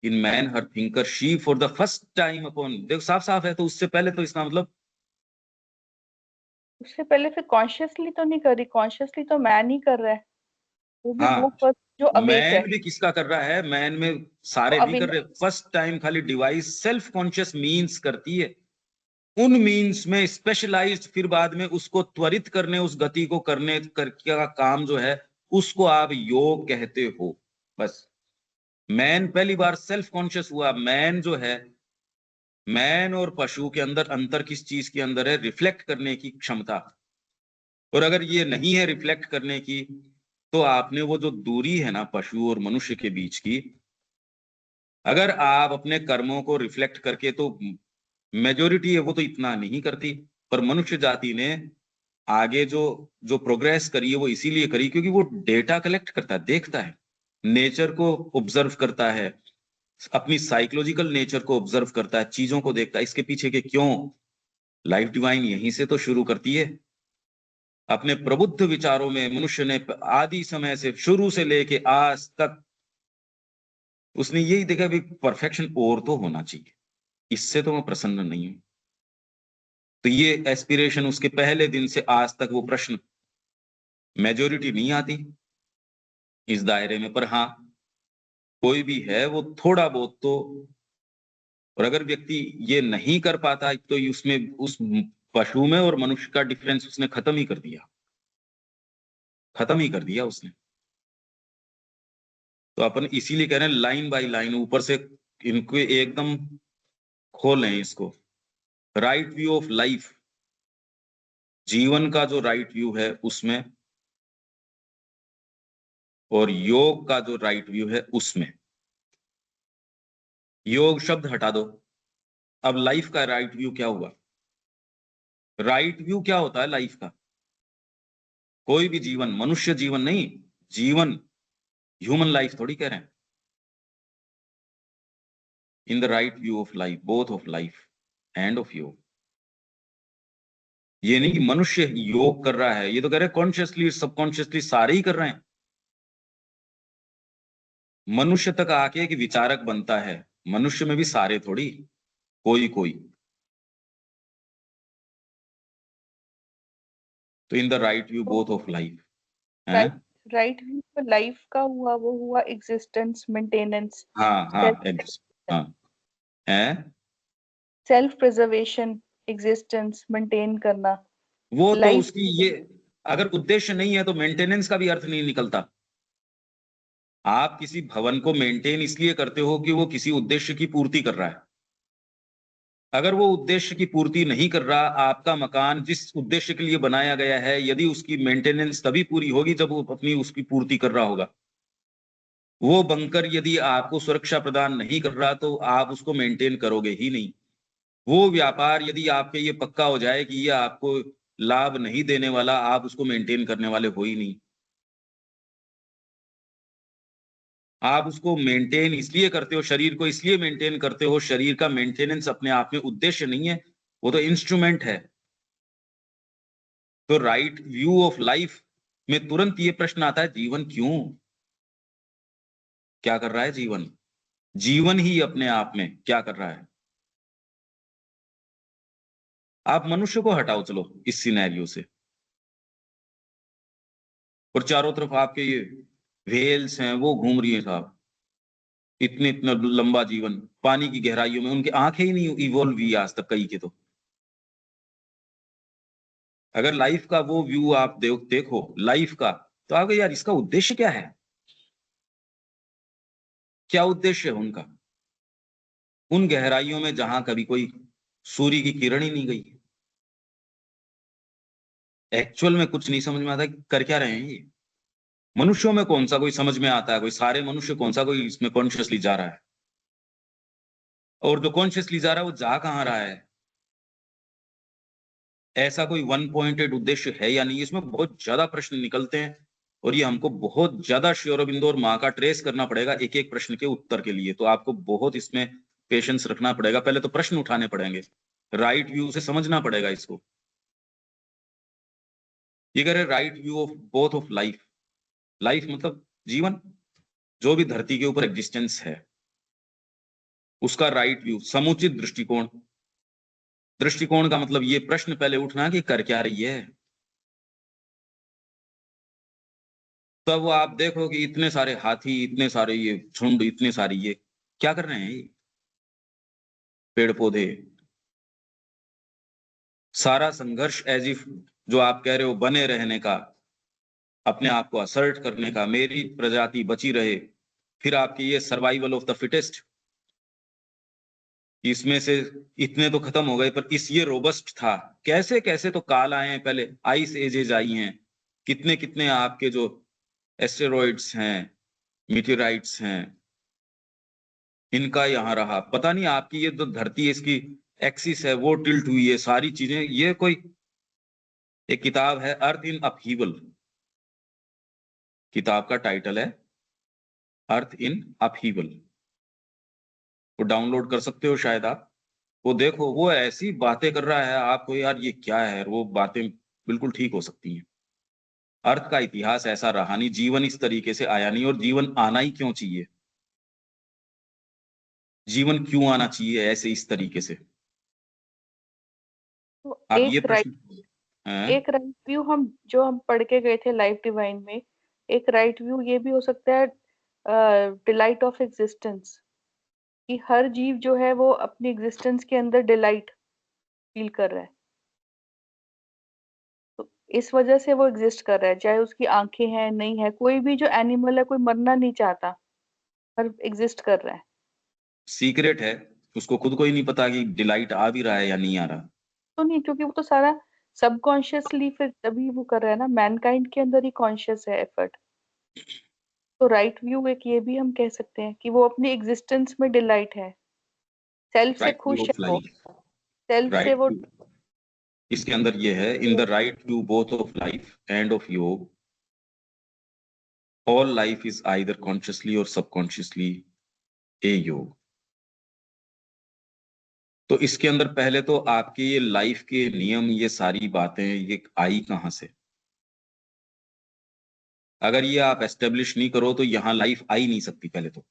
In man her thinker she for the first time upon, देखो साफ साफ है। तो उससे पहले तो इसका मतलब उससे पहले फिर कॉन्शियसली तो नहीं कर रही, कॉन्शियसली तो मैन ही कर रहा है, वो भी वो हाँ, फर्स्ट जो अवेक है। मैन भी किसका कर रहा है, मैन में वो सारे नहीं कर रहे। अविनाश। फर्स्ट टाइम खाली डिवाइस सेल्फ कॉन्शियस मीन्स करती है। उन मीन्स में स्पेशलाइज्ड, फिर बाद में उसको त्वरित करने, उस गति को करने का काम जो है, उसको आप योग कहते हो। बस मैन पहली बार सेल्फ कॉन्शियस हुआ। मैन जो है, मैन और पशु के अंदर अंतर किस चीज के अंदर है? रिफ्लेक्ट करने की क्षमता। और अगर ये नहीं है रिफ्लेक्ट करने की, तो आपने वो जो दूरी है ना पशु और मनुष्य के बीच की, अगर आप अपने कर्मों को रिफ्लेक्ट करके, तो मेजोरिटी है वो तो इतना नहीं करती। पर मनुष्य जाति ने आगे जो जो प्रोग्रेस करी है वो इसीलिए करी क्योंकि वो डेटा कलेक्ट करता है, देखता है, नेचर को ऑब्जर्व करता है, अपनी साइकोलॉजिकल नेचर को ऑब्जर्व करता है, चीजों को देखता है, इसके पीछे के क्यों। लाइफ डिवाइन यहीं से तो शुरू करती है। अपने प्रबुद्ध विचारों में मनुष्य ने आदि समय से, शुरू से लेके आज तक, उसने यही देखा भी परफेक्शन और तो होना चाहिए, इससे तो मैं प्रसन्न नहीं हूं। तो ये एस्पिरेशन उसके पहले दिन से आज तक, वो प्रश्न, मेजोरिटी नहीं आती इस दायरे में, पर हाँ कोई भी है वो थोड़ा बहुत तो। और अगर व्यक्ति ये नहीं कर पाता तो उसमें, उस पशु में और मनुष्य का डिफरेंस उसने खत्म ही कर दिया, खत्म ही कर दिया उसने। तो अपन इसीलिए कह रहे हैं लाइन बाय लाइन ऊपर से इनको एकदम खोलें इसको। राइट व्यू ऑफ लाइफ, जीवन का जो राइट व्यू है उसमें, और योग का जो राइट व्यू है उसमें। योग शब्द हटा दो, अब लाइफ का राइट व्यू क्या हुआ? राइट व्यू क्या होता है लाइफ का? कोई भी जीवन, मनुष्य जीवन नहीं, जीवन, ह्यूमन लाइफ थोड़ी कह रहे हैं। इन the right view of life, both of life and of योग। ये नहीं कि मनुष्य योग कर रहा है, ये तो कह रहे हैं कॉन्शियसली सबकॉन्शियसली सारे ही कर रहे हैं। मनुष्य तक आके एक विचारक बनता है, मनुष्य में भी सारे थोड़ी, कोई कोई। तो इन the right view both of life है। राइट, राइट व्यू पर लाइफ का हुआ, वो हुआ एग्जिस्टेंस, मेंटेनेंस, हाँ हाँ हाँ है। सेल्फ प्रिजर्वेशन, एग्जिस्टेंस मेंटेन करना। वो तो लाइफ, उसकी ये, अगर उद्देश्य नहीं है तो मेंटेनेंस का भी अर्थ नहीं निकलता। आप किसी भवन को मेंटेन इसलिए करते हो कि वो किसी उद्देश्य की पूर्ति कर रहा है। अगर वो उद्देश्य की पूर्ति नहीं कर रहा, आपका मकान जिस उद्देश्य के लिए बनाया गया है, यदि उसकी मेंटेनेंस तभी पूरी होगी जब वो अपनी उसकी पूर्ति कर रहा होगा। वो बंकर यदि आपको सुरक्षा प्रदान नहीं कर रहा तो आप उसको मेंटेन करोगे ही नहीं। वो व्यापार यदि आपके ये पक्का हो जाए कि ये आपको लाभ नहीं देने वाला, आप उसको मेंटेन करने वाले हो ही नहीं। आप उसको मेंटेन इसलिए करते हो, शरीर को इसलिए मेंटेन करते हो। शरीर का मेंटेनेंस अपने आप में उद्देश्य नहीं है, वो तो इंस्ट्रूमेंट है। तो राइट व्यू ऑफ लाइफ में तुरंत ये प्रश्न आता है, जीवन क्यों? क्या कर रहा है जीवन? जीवन ही अपने आप में क्या कर रहा है? आप मनुष्य को हटाओ चलो इस सिनेरियो से, और चारों तरफ आपके ये व्हेल्स हैं वो घूम रही हैं साहब, इतने इतना लंबा जीवन पानी की गहराइयों में, उनकी आंखें ही नहीं इवॉल्व हुई आज तक कई के। तो अगर लाइफ का वो व्यू आप देखो लाइफ का, तो आपको यार इसका उद्देश्य क्या है? क्या उद्देश्य है उनका? उन गहराइयों में जहां कभी कोई सूर्य की किरण ही नहीं गई, एक्चुअल में कुछ नहीं समझ में आता कि कर क्या रहे हैं ये। मनुष्यों में कौन सा कोई समझ में आता है, कोई सारे मनुष्य कौन सा कोई इसमें कॉन्शियसली जा रहा है, और जो कॉन्शियसली जा रहा है वो जा कहाँ रहा है। ऐसा कोई वन पॉइंटेड उद्देश्य है या नहीं, इसमें बहुत ज्यादा प्रश्न निकलते हैं। और ये हमको बहुत ज्यादा श्री अरबिंदो और माँ का ट्रेस करना पड़ेगा एक एक प्रश्न के उत्तर के लिए। तो आपको बहुत इसमें पेशेंस रखना पड़ेगा, पहले तो प्रश्न उठाने पड़ेंगे, राइट व्यू से समझना पड़ेगा इसको। ये कह रहे right view of both of life. Life मतलब जीवन, जो भी धरती के ऊपर एग्जिस्टेंस है उसका राइट व्यू, समुचित दृष्टिकोण। दृष्टिकोण का मतलब ये प्रश्न पहले उठना कि कर क्या रही है। तब वो आप देखो कि इतने सारे हाथी, इतने सारे ये झुंड, इतने सारे ये क्या कर रहे हैं, ये पेड़ पौधे, सारा संघर्ष एज इफ, जो आप कह रहे हो बने रहने का, अपने आप को असर्ट करने का, मेरी प्रजाति बची रहे। फिर आपकी ये सर्वाइवल ऑफ द फिटेस्ट, इसमें से इतने तो खत्म हो गए पर इस ये रोबस्ट था। कैसे कैसे तो काल आए हैं, पहले आइस एजेज आई हैं, कितने कितने आपके जो एस्टेरॉइड्स हैं, मीटेराइट्स हैं, इनका यहाँ रहा पता नहीं। आपकी ये जो धरती है इसकी एक्सिस है वो टिल्ट हुई है, सारी चीजें। ये कोई एक किताब है अर्थ इन अपहीवल, किताब का टाइटल है अर्थ इन अपहीवल, वो डाउनलोड कर सकते हो शायद आप। वो देखो, वो ऐसी बातें कर रहा है आपको यार ये क्या है, वो बातें बिल्कुल ठीक हो सकती हैं। अर्थ का इतिहास ऐसा रहा नहीं, जीवन इस तरीके से आया नहीं, और जीवन आना ही क्यों चाहिए, जीवन क्यों आना चाहिए ऐसे इस तरीके से। तो आप ये प्रश्न हैं। एक राइट व्यू हम जो हम पढ़ के गए थे लाइफ डिवाइन में, एक राइट व्यू ये भी हो सकता है डिलाइट ऑफ एग्जिस्टेंस, कि हर जीव जो है वो अपनी एग्जिस्टेंस के अंदर डिलाइट फील कर रहा है। तो इस वजह से वो एग्जिस्ट कर रहा है, चाहे उसकी आंखें हैं नहीं है, कोई भी जो एनिमल है कोई मरना नहीं चाहता, पर एग्जिस्ट कर रहा है। सीक्रेट है, उसको खुद को ही नहीं पता कि डिलाइट आ भी रहा है या नहीं आ रहा। तो नहीं, क्योंकि वो तो सारा सबकॉन्शियसली फिर तभी वो कर रहा है ना, मैनकाइंड के अंदर ही कॉन्शियस है एफर्ट। तो राइट व्यू एक ये भी हम कह सकते हैं कि वो अपनी एग्जिस्टेंस में डिलाइट है, सेल्फ से राइट व्यू खुश है ऑफ वो, लाइफ, सेल्फ से राइट वो। व्यू, इसके अंदर ये है, in the right view both of life and of yoga, all life is either consciously or subconsciously a yoga. तो इसके अंदर पहले तो आपके ये लाइफ के नियम, ये सारी बातें ये आई कहाँ से। अगर ये आप एस्टेब्लिश नहीं करो तो यहाँ लाइफ आ ही नहीं सकती पहले तो।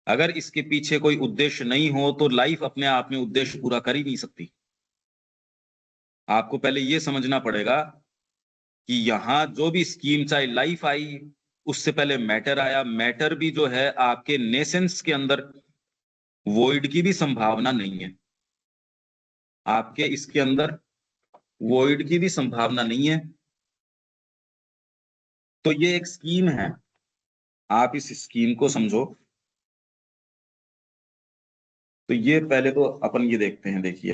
अगर इसके पीछे कोई उद्देश्य नहीं हो तो लाइफ अपने आप में उद्देश्य पूरा कर ही नहीं सकती। आपको पहले ये समझना पड़ेगा कि यहाँ जो भी स्कीम, चाहे लाइफ आई, उससे पहले मैटर आया। मैटर भी जो है आपके नेसेंस के अंदर वॉइड की भी संभावना नहीं है, आपके इसके अंदर वॉइड की भी संभावना नहीं है। तो ये एक स्कीम है, आप इस स्कीम को समझो। तो ये पहले तो अपन ये देखते हैं, देखिए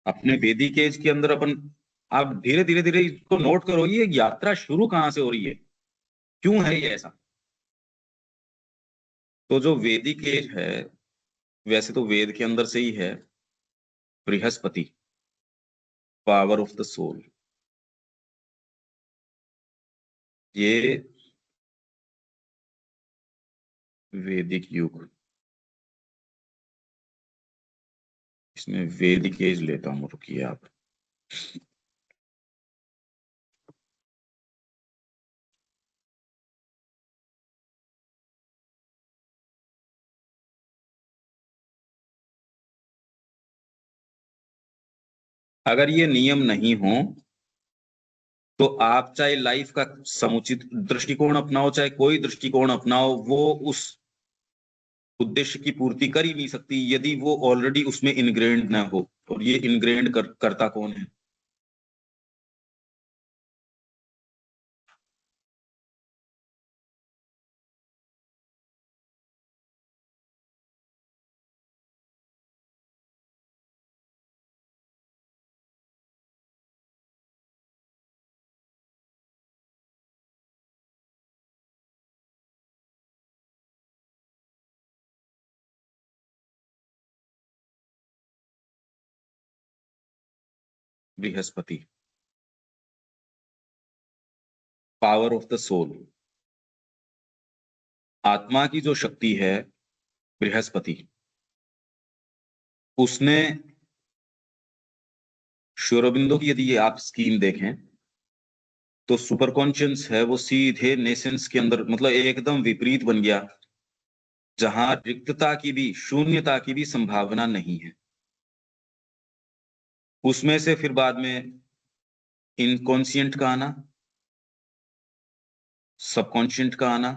अपने वैदिक एज के अंदर अपन, आप धीरे धीरे धीरे इसको नोट करो, ये यात्रा शुरू कहाँ से हो रही है, क्यों है ये ऐसा। तो जो वैदिक एज है, वैसे तो वेद के अंदर से ही है, Brihaspati, power of the soul, ये वैदिक युग। इसमें वैदिक एज लेता हूँ, रुकिए आप। अगर ये नियम नहीं हो तो आप चाहे लाइफ का समुचित दृष्टिकोण अपनाओ, चाहे कोई दृष्टिकोण अपनाओ, वो उस उद्देश्य की पूर्ति कर ही नहीं सकती यदि वो ऑलरेडी उसमें इनग्रेन्ड ना हो। और ये इनग्रेन्ड करता कौन है। Brihaspati, power of the soul, आत्मा की जो शक्ति है बृहस्पति, उसने श्री अरबिंदो की यदि आप स्कीम देखें तो सुपर कॉन्शियस है वो सीधे नेसेंस के अंदर, मतलब एकदम विपरीत बन गया, जहां रिक्तता की भी, शून्यता की भी संभावना नहीं है। उसमें से फिर बाद में इनकॉन्शियंट का आना, सबकॉन्शियंट का आना।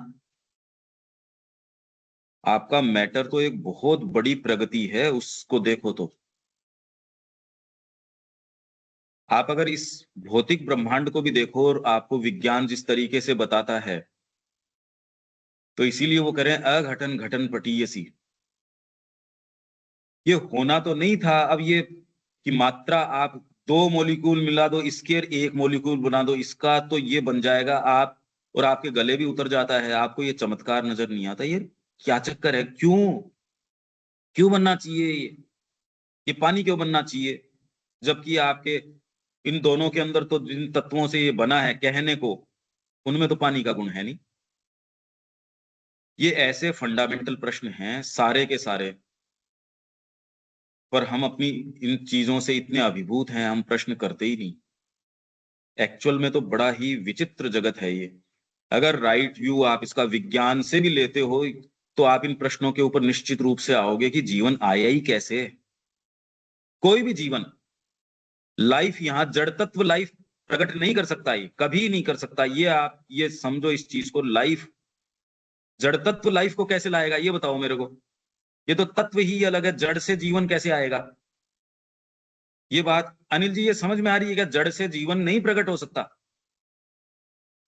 आपका मैटर तो एक बहुत बड़ी प्रगति है, उसको देखो तो आप अगर इस भौतिक ब्रह्मांड को भी देखो और आपको विज्ञान जिस तरीके से बताता है, तो इसीलिए वो करें अघटन घटन पटीयसी। ये होना तो नहीं था, अब ये कि मात्रा आप दो मॉलिक्यूल मिला दो, इसके एक मॉलिक्यूल बना दो इसका, तो ये बन जाएगा आप, और आपके गले भी उतर जाता है। आपको ये चमत्कार नजर नहीं आता? ये क्या चक्कर है? क्यों क्यों बनना चाहिए ये पानी क्यों बनना चाहिए? जबकि आपके इन दोनों के अंदर तो जिन तत्वों से ये बना है कहने को, उनमें तो पानी का गुण है नहीं। ये ऐसे फंडामेंटल प्रश्न हैं सारे के सारे, पर हम अपनी इन चीजों से इतने अभिभूत हैं, हम प्रश्न करते ही नहीं। एक्चुअल में तो बड़ा ही विचित्र जगत है ये। अगर राइट व्यू आप इसका विज्ञान से भी लेते हो, तो आप इन प्रश्नों के ऊपर निश्चित रूप से आओगे कि जीवन आया ही कैसे? कोई भी जीवन, लाइफ, यहाँ जड़ तत्व लाइफ प्रकट नहीं कर सकता, ये कभी नहीं कर सकता। ये आप ये समझो इस चीज को, लाइफ, जड़ तत्व लाइफ को कैसे लाएगा ये बताओ मेरे को? ये तो तत्व ही अलग है, जड़ से जीवन कैसे आएगा? ये बात अनिल जी ये समझ में आ रही है क्या? जड़ से जीवन नहीं प्रकट हो सकता।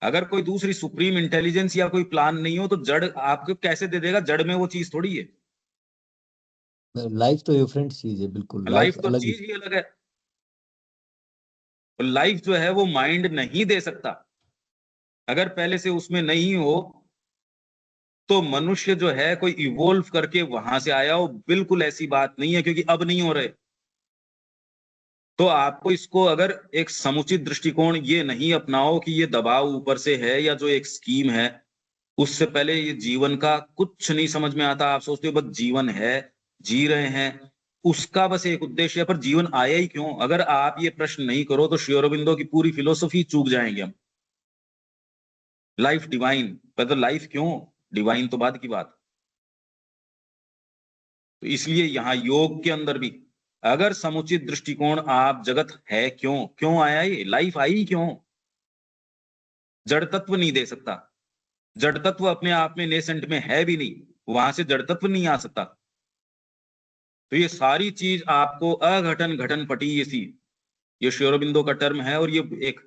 अगर कोई दूसरी सुप्रीम इंटेलिजेंस या कोई प्लान नहीं हो, तो जड़ आपको कैसे दे देगा? जड़ में वो चीज थोड़ी है। लाइफ तो डिफरेंट चीज है, बिल्कुल लाइफ लाइफ तो अलग। चीज ही अलग है। लाइफ जो है वो माइंड नहीं दे सकता। अगर पहले से उसमें नहीं हो, तो मनुष्य जो है कोई इवोल्व करके वहां से आया हो, बिल्कुल ऐसी बात नहीं है, क्योंकि अब नहीं हो रहे। तो आपको इसको अगर एक समुचित दृष्टिकोण ये नहीं अपनाओ कि ये दबाव ऊपर से है या जो एक स्कीम है, उससे पहले ये जीवन का कुछ नहीं समझ में आता। आप सोचते हो बस जीवन है, जी रहे हैं, उसका बस एक उद्देश्य है, पर जीवन आया ही क्यों? अगर आप ये प्रश्न नहीं करो तो श्री अरबिंदो की पूरी फिलोसफी चूक जाएंगे हम। लाइफ डिवाइन, पर तो लाइफ क्यों, डिवाइन तो बाद की बात। तो इसलिए यहाँ योग के अंदर भी अगर समुचित दृष्टिकोण, आप जगत है क्यों, क्यों आया ये, लाइफ आई क्यों? जड़ तत्व नहीं दे सकता। जड़ तत्व अपने आप में नेसेंट में है भी नहीं, वहां से जड़ तत्व नहीं आ सकता। तो ये सारी चीज आपको अघटन घटन पटीयसी, ये श्री अरबिंदो का टर्म है, और ये एक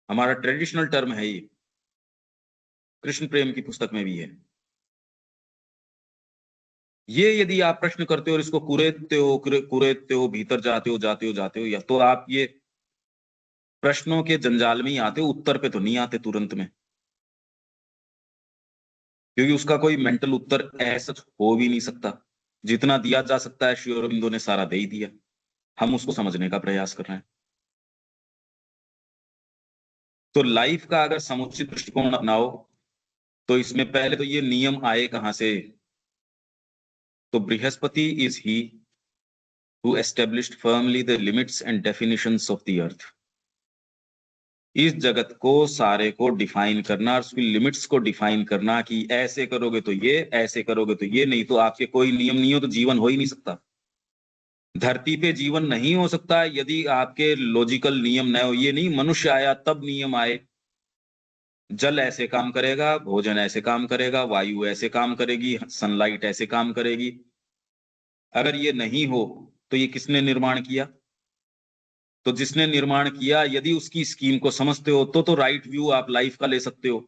हमारा ट्रेडिशनल टर्म है। ये कृष्ण प्रेम की पुस्तक में भी है। ये यदि आप प्रश्न करते हो और इसको कुरेदते हो, भीतर जाते हो, या तो आप ये प्रश्नों के जंजाल में ही आते हो, उत्तर पे तो नहीं आते तुरंत में, क्योंकि उसका कोई मेंटल उत्तर ऐसा हो भी नहीं सकता। जितना दिया जा सकता है श्री अरबिंदो ने सारा दे ही दिया, हम उसको समझने का प्रयास कर रहे हैं। तो लाइफ का अगर समुचित दृष्टिकोण अपनाओ, तो इसमें पहले तो ये नियम आए कहां से? तो Brihaspati is he who established firmly the limits and definitions of the earth. इस जगत को सारे को डिफाइन करना और उसकी लिमिट्स को डिफाइन करना कि ऐसे करोगे तो ये, ऐसे करोगे तो ये, नहीं तो आपके कोई नियम नहीं हो तो जीवन हो ही नहीं सकता। धरती पे जीवन नहीं हो सकता यदि आपके लॉजिकल नियम न हो। ये नहीं मनुष्य आया तब नियम आए, जल ऐसे काम करेगा, भोजन ऐसे काम करेगा, वायु ऐसे काम करेगी, सनलाइट ऐसे काम करेगी। अगर ये नहीं हो तो ये किसने निर्माण किया? तो जिसने निर्माण किया यदि उसकी स्कीम को समझते हो, तो राइट व्यू आप लाइफ का ले सकते हो,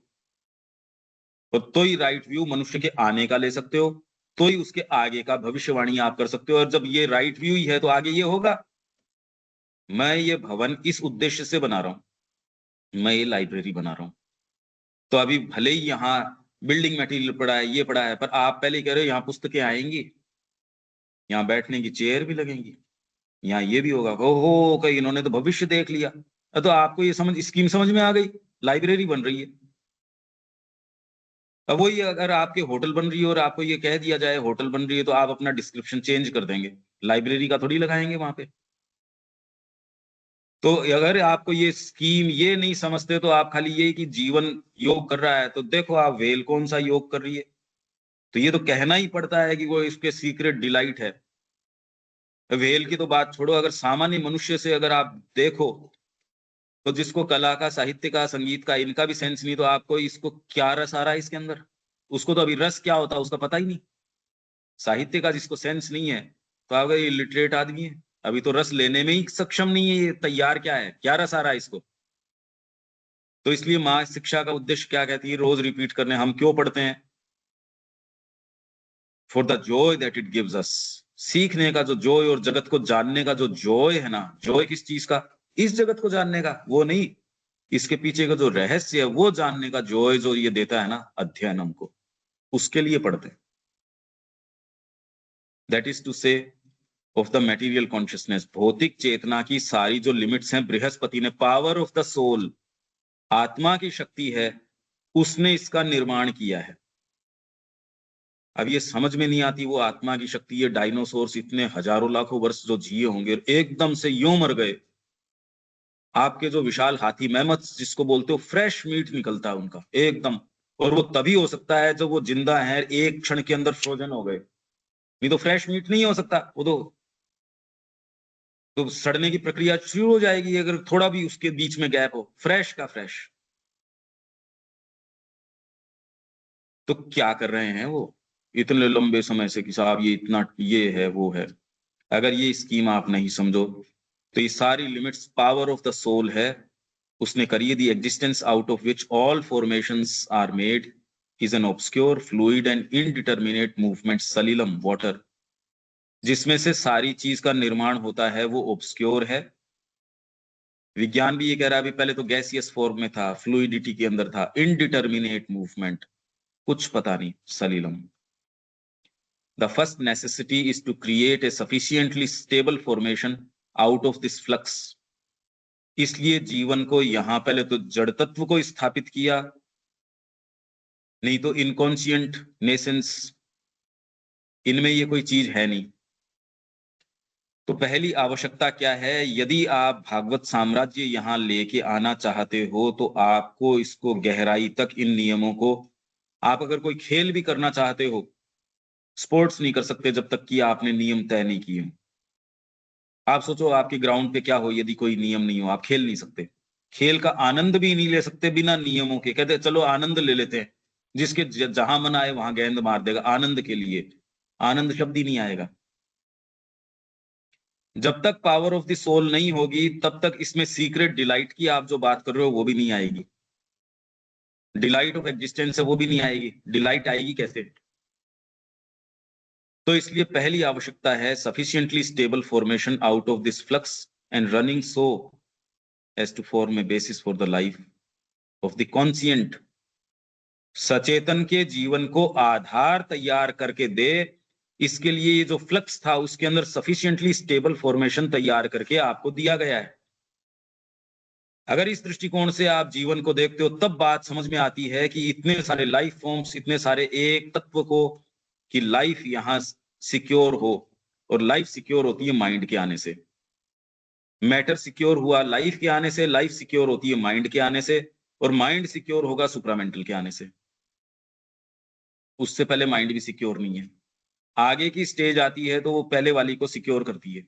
तो ही राइट व्यू मनुष्य के आने का ले सकते हो, तो ही उसके आगे का भविष्यवाणी आप कर सकते हो। और जब ये राइट व्यू ही है तो आगे ये होगा। मैं ये भवन इस उद्देश्य से बना रहा हूं, मैं ये लाइब्रेरी बना रहा हूं, तो अभी भले ही यहाँ बिल्डिंग मटेरियल पड़ा है, ये पड़ा है, पर आप पहले कह रहे हो यहाँ पुस्तकें आएंगी, यहाँ बैठने की चेयर भी लगेंगी। यहाँ ये भी होगा, ओहो कहीं इन्होंने तो भविष्य देख लिया। तो आपको ये स्कीम समझ में आ गई, लाइब्रेरी बन रही है। अब वही अगर आपके होटल बन रही है और आपको ये कह दिया जाए होटल बन रही है, तो आप अपना डिस्क्रिप्शन चेंज कर देंगे, लाइब्रेरी का थोड़ी लगाएंगे वहां पे। तो अगर आपको ये स्कीम ये नहीं समझते, तो आप खाली ये कि जीवन योग कर रहा है, तो देखो आप व्हेल कौन सा योग कर रही है। तो ये तो कहना ही पड़ता है कि वो इसके सीक्रेट डिलाइट है। व्हेल की तो बात छोड़ो, अगर सामान्य मनुष्य से अगर आप देखो, तो जिसको कला का, साहित्य का, संगीत का, इनका भी सेंस नहीं, तो आपको इसको क्या रस आ रहा है इसके अंदर? उसको तो अभी रस क्या होता है उसका पता ही नहीं। साहित्य का जिसको सेंस नहीं है, तो अगर ये लिटरेट आदमी है, अभी तो रस लेने में ही सक्षम नहीं है, ये तैयार क्या है, क्या रस आ रहा है इसको? तो इसलिए माँ शिक्षा का उद्देश्य क्या कहती है, रोज रिपीट करने हम क्यों पढ़ते हैं? For the Joy that it gives us. सीखने का जो जॉय और जगत को जानने का जो जॉय है ना, जॉय किस चीज का? इस जगत को जानने का, वो नहीं, इसके पीछे का जो रहस्य है वो जानने का जॉय जो ये देता है ना अध्ययन हमको, उसके लिए पढ़ते हैं। दैट इज टू से ऑफ द मटेरियल कॉन्शियसनेस, भौतिक चेतना की सारी जो लिमिट्स हैं, बृहस्पति ने, पावर ऑफ द सोल, आत्मा की शक्ति है, उसने इसका निर्माण किया है। अब ये समझ में नहीं आती वो आत्मा की शक्ति, ये डायनासोर्स इतने हजारों लाखों वर्ष जो जिए होंगे एकदम से यूं मर गए। आपके जो विशाल हाथी मैमथ जिसको बोलते हो, फ्रेश मीट निकलता है उनका एकदम, और वो तभी हो सकता है जब वो जिंदा है, एक क्षण के अंदर फ्रोजन हो गए, नहीं तो फ्रेश मीट नहीं हो सकता। वो तो सड़ने की प्रक्रिया शुरू हो जाएगी अगर थोड़ा भी उसके बीच में गैप हो, फ्रेश का फ्रेश। तो क्या कर रहे हैं वो इतने लंबे समय से कि साहब ये इतना ये है वो है। अगर ये स्कीम आप नहीं समझो, तो ये सारी limits power of the soul है, उसने करी है। The existence out of which all formations are made is an obscure fluid and indeterminate movement सलिलम वाटर, जिसमें से सारी चीज का निर्माण होता है वो ऑब्सक्योर है। विज्ञान भी ये कह रहा है, अभी पहले तो गैसियस फॉर्म में था, फ्लूइडिटी के अंदर था, इनडिटर्मिनेट मूवमेंट, कुछ पता नहीं, सलिलम। The first necessity is to create a sufficiently stable formation out of this flux. इसलिए जीवन को यहां पहले तो जड़ तत्व को स्थापित किया, नहीं तो इनकॉन्शियंट नेसेंस, इनमें ये कोई चीज है नहीं। तो पहली आवश्यकता क्या है, यदि आप भागवत साम्राज्य यहां लेके आना चाहते हो, तो आपको इसको गहराई तक, इन नियमों को, आप अगर कोई खेल भी करना चाहते हो, स्पोर्ट्स नहीं कर सकते जब तक कि आपने नियम तय नहीं किए हो। आप सोचो आपके ग्राउंड पे क्या हो यदि कोई नियम नहीं हो, आप खेल नहीं सकते। खेल का आनंद भी नहीं ले सकते बिना नियमों के। कहते चलो आनंद ले लेते हैं, जिसके जहां मन आए वहां गेंद मार देगा आनंद के लिए, आनंद शब्द ही नहीं आएगा। जब तक पावर ऑफ द सोल नहीं होगी, तब तक इसमें सीक्रेट डिलाइट की आप जो बात कर रहे हो वो भी नहीं आएगी। डिलाइट ऑफ एग्जिस्टेंस है वो भी नहीं आएगी, डिलाइट आएगी कैसे? तो इसलिए पहली आवश्यकता है sufficiently stable formation out of this flux and running so as to form a basis for the life of the conscient। सचेतन के जीवन को आधार तैयार करके दे, इसके लिए ये जो फ्लक्स था उसके अंदर सफिशिएंटली स्टेबल फॉर्मेशन तैयार करके आपको दिया गया है। अगर इस दृष्टिकोण से आप जीवन को देखते हो, तब बात समझ में आती है कि इतने सारे लाइफ फॉर्म्स, इतने सारे एक तत्व को, कि लाइफ यहां सिक्योर हो। और लाइफ सिक्योर होती है माइंड के आने से। मैटर सिक्योर हुआ लाइफ के आने से, लाइफ सिक्योर होती है माइंड के आने से, और माइंड सिक्योर होगा सुप्रामेंटल के आने से। उससे पहले माइंड भी सिक्योर नहीं है। आगे की स्टेज आती है तो वो पहले वाली को सिक्योर करती है।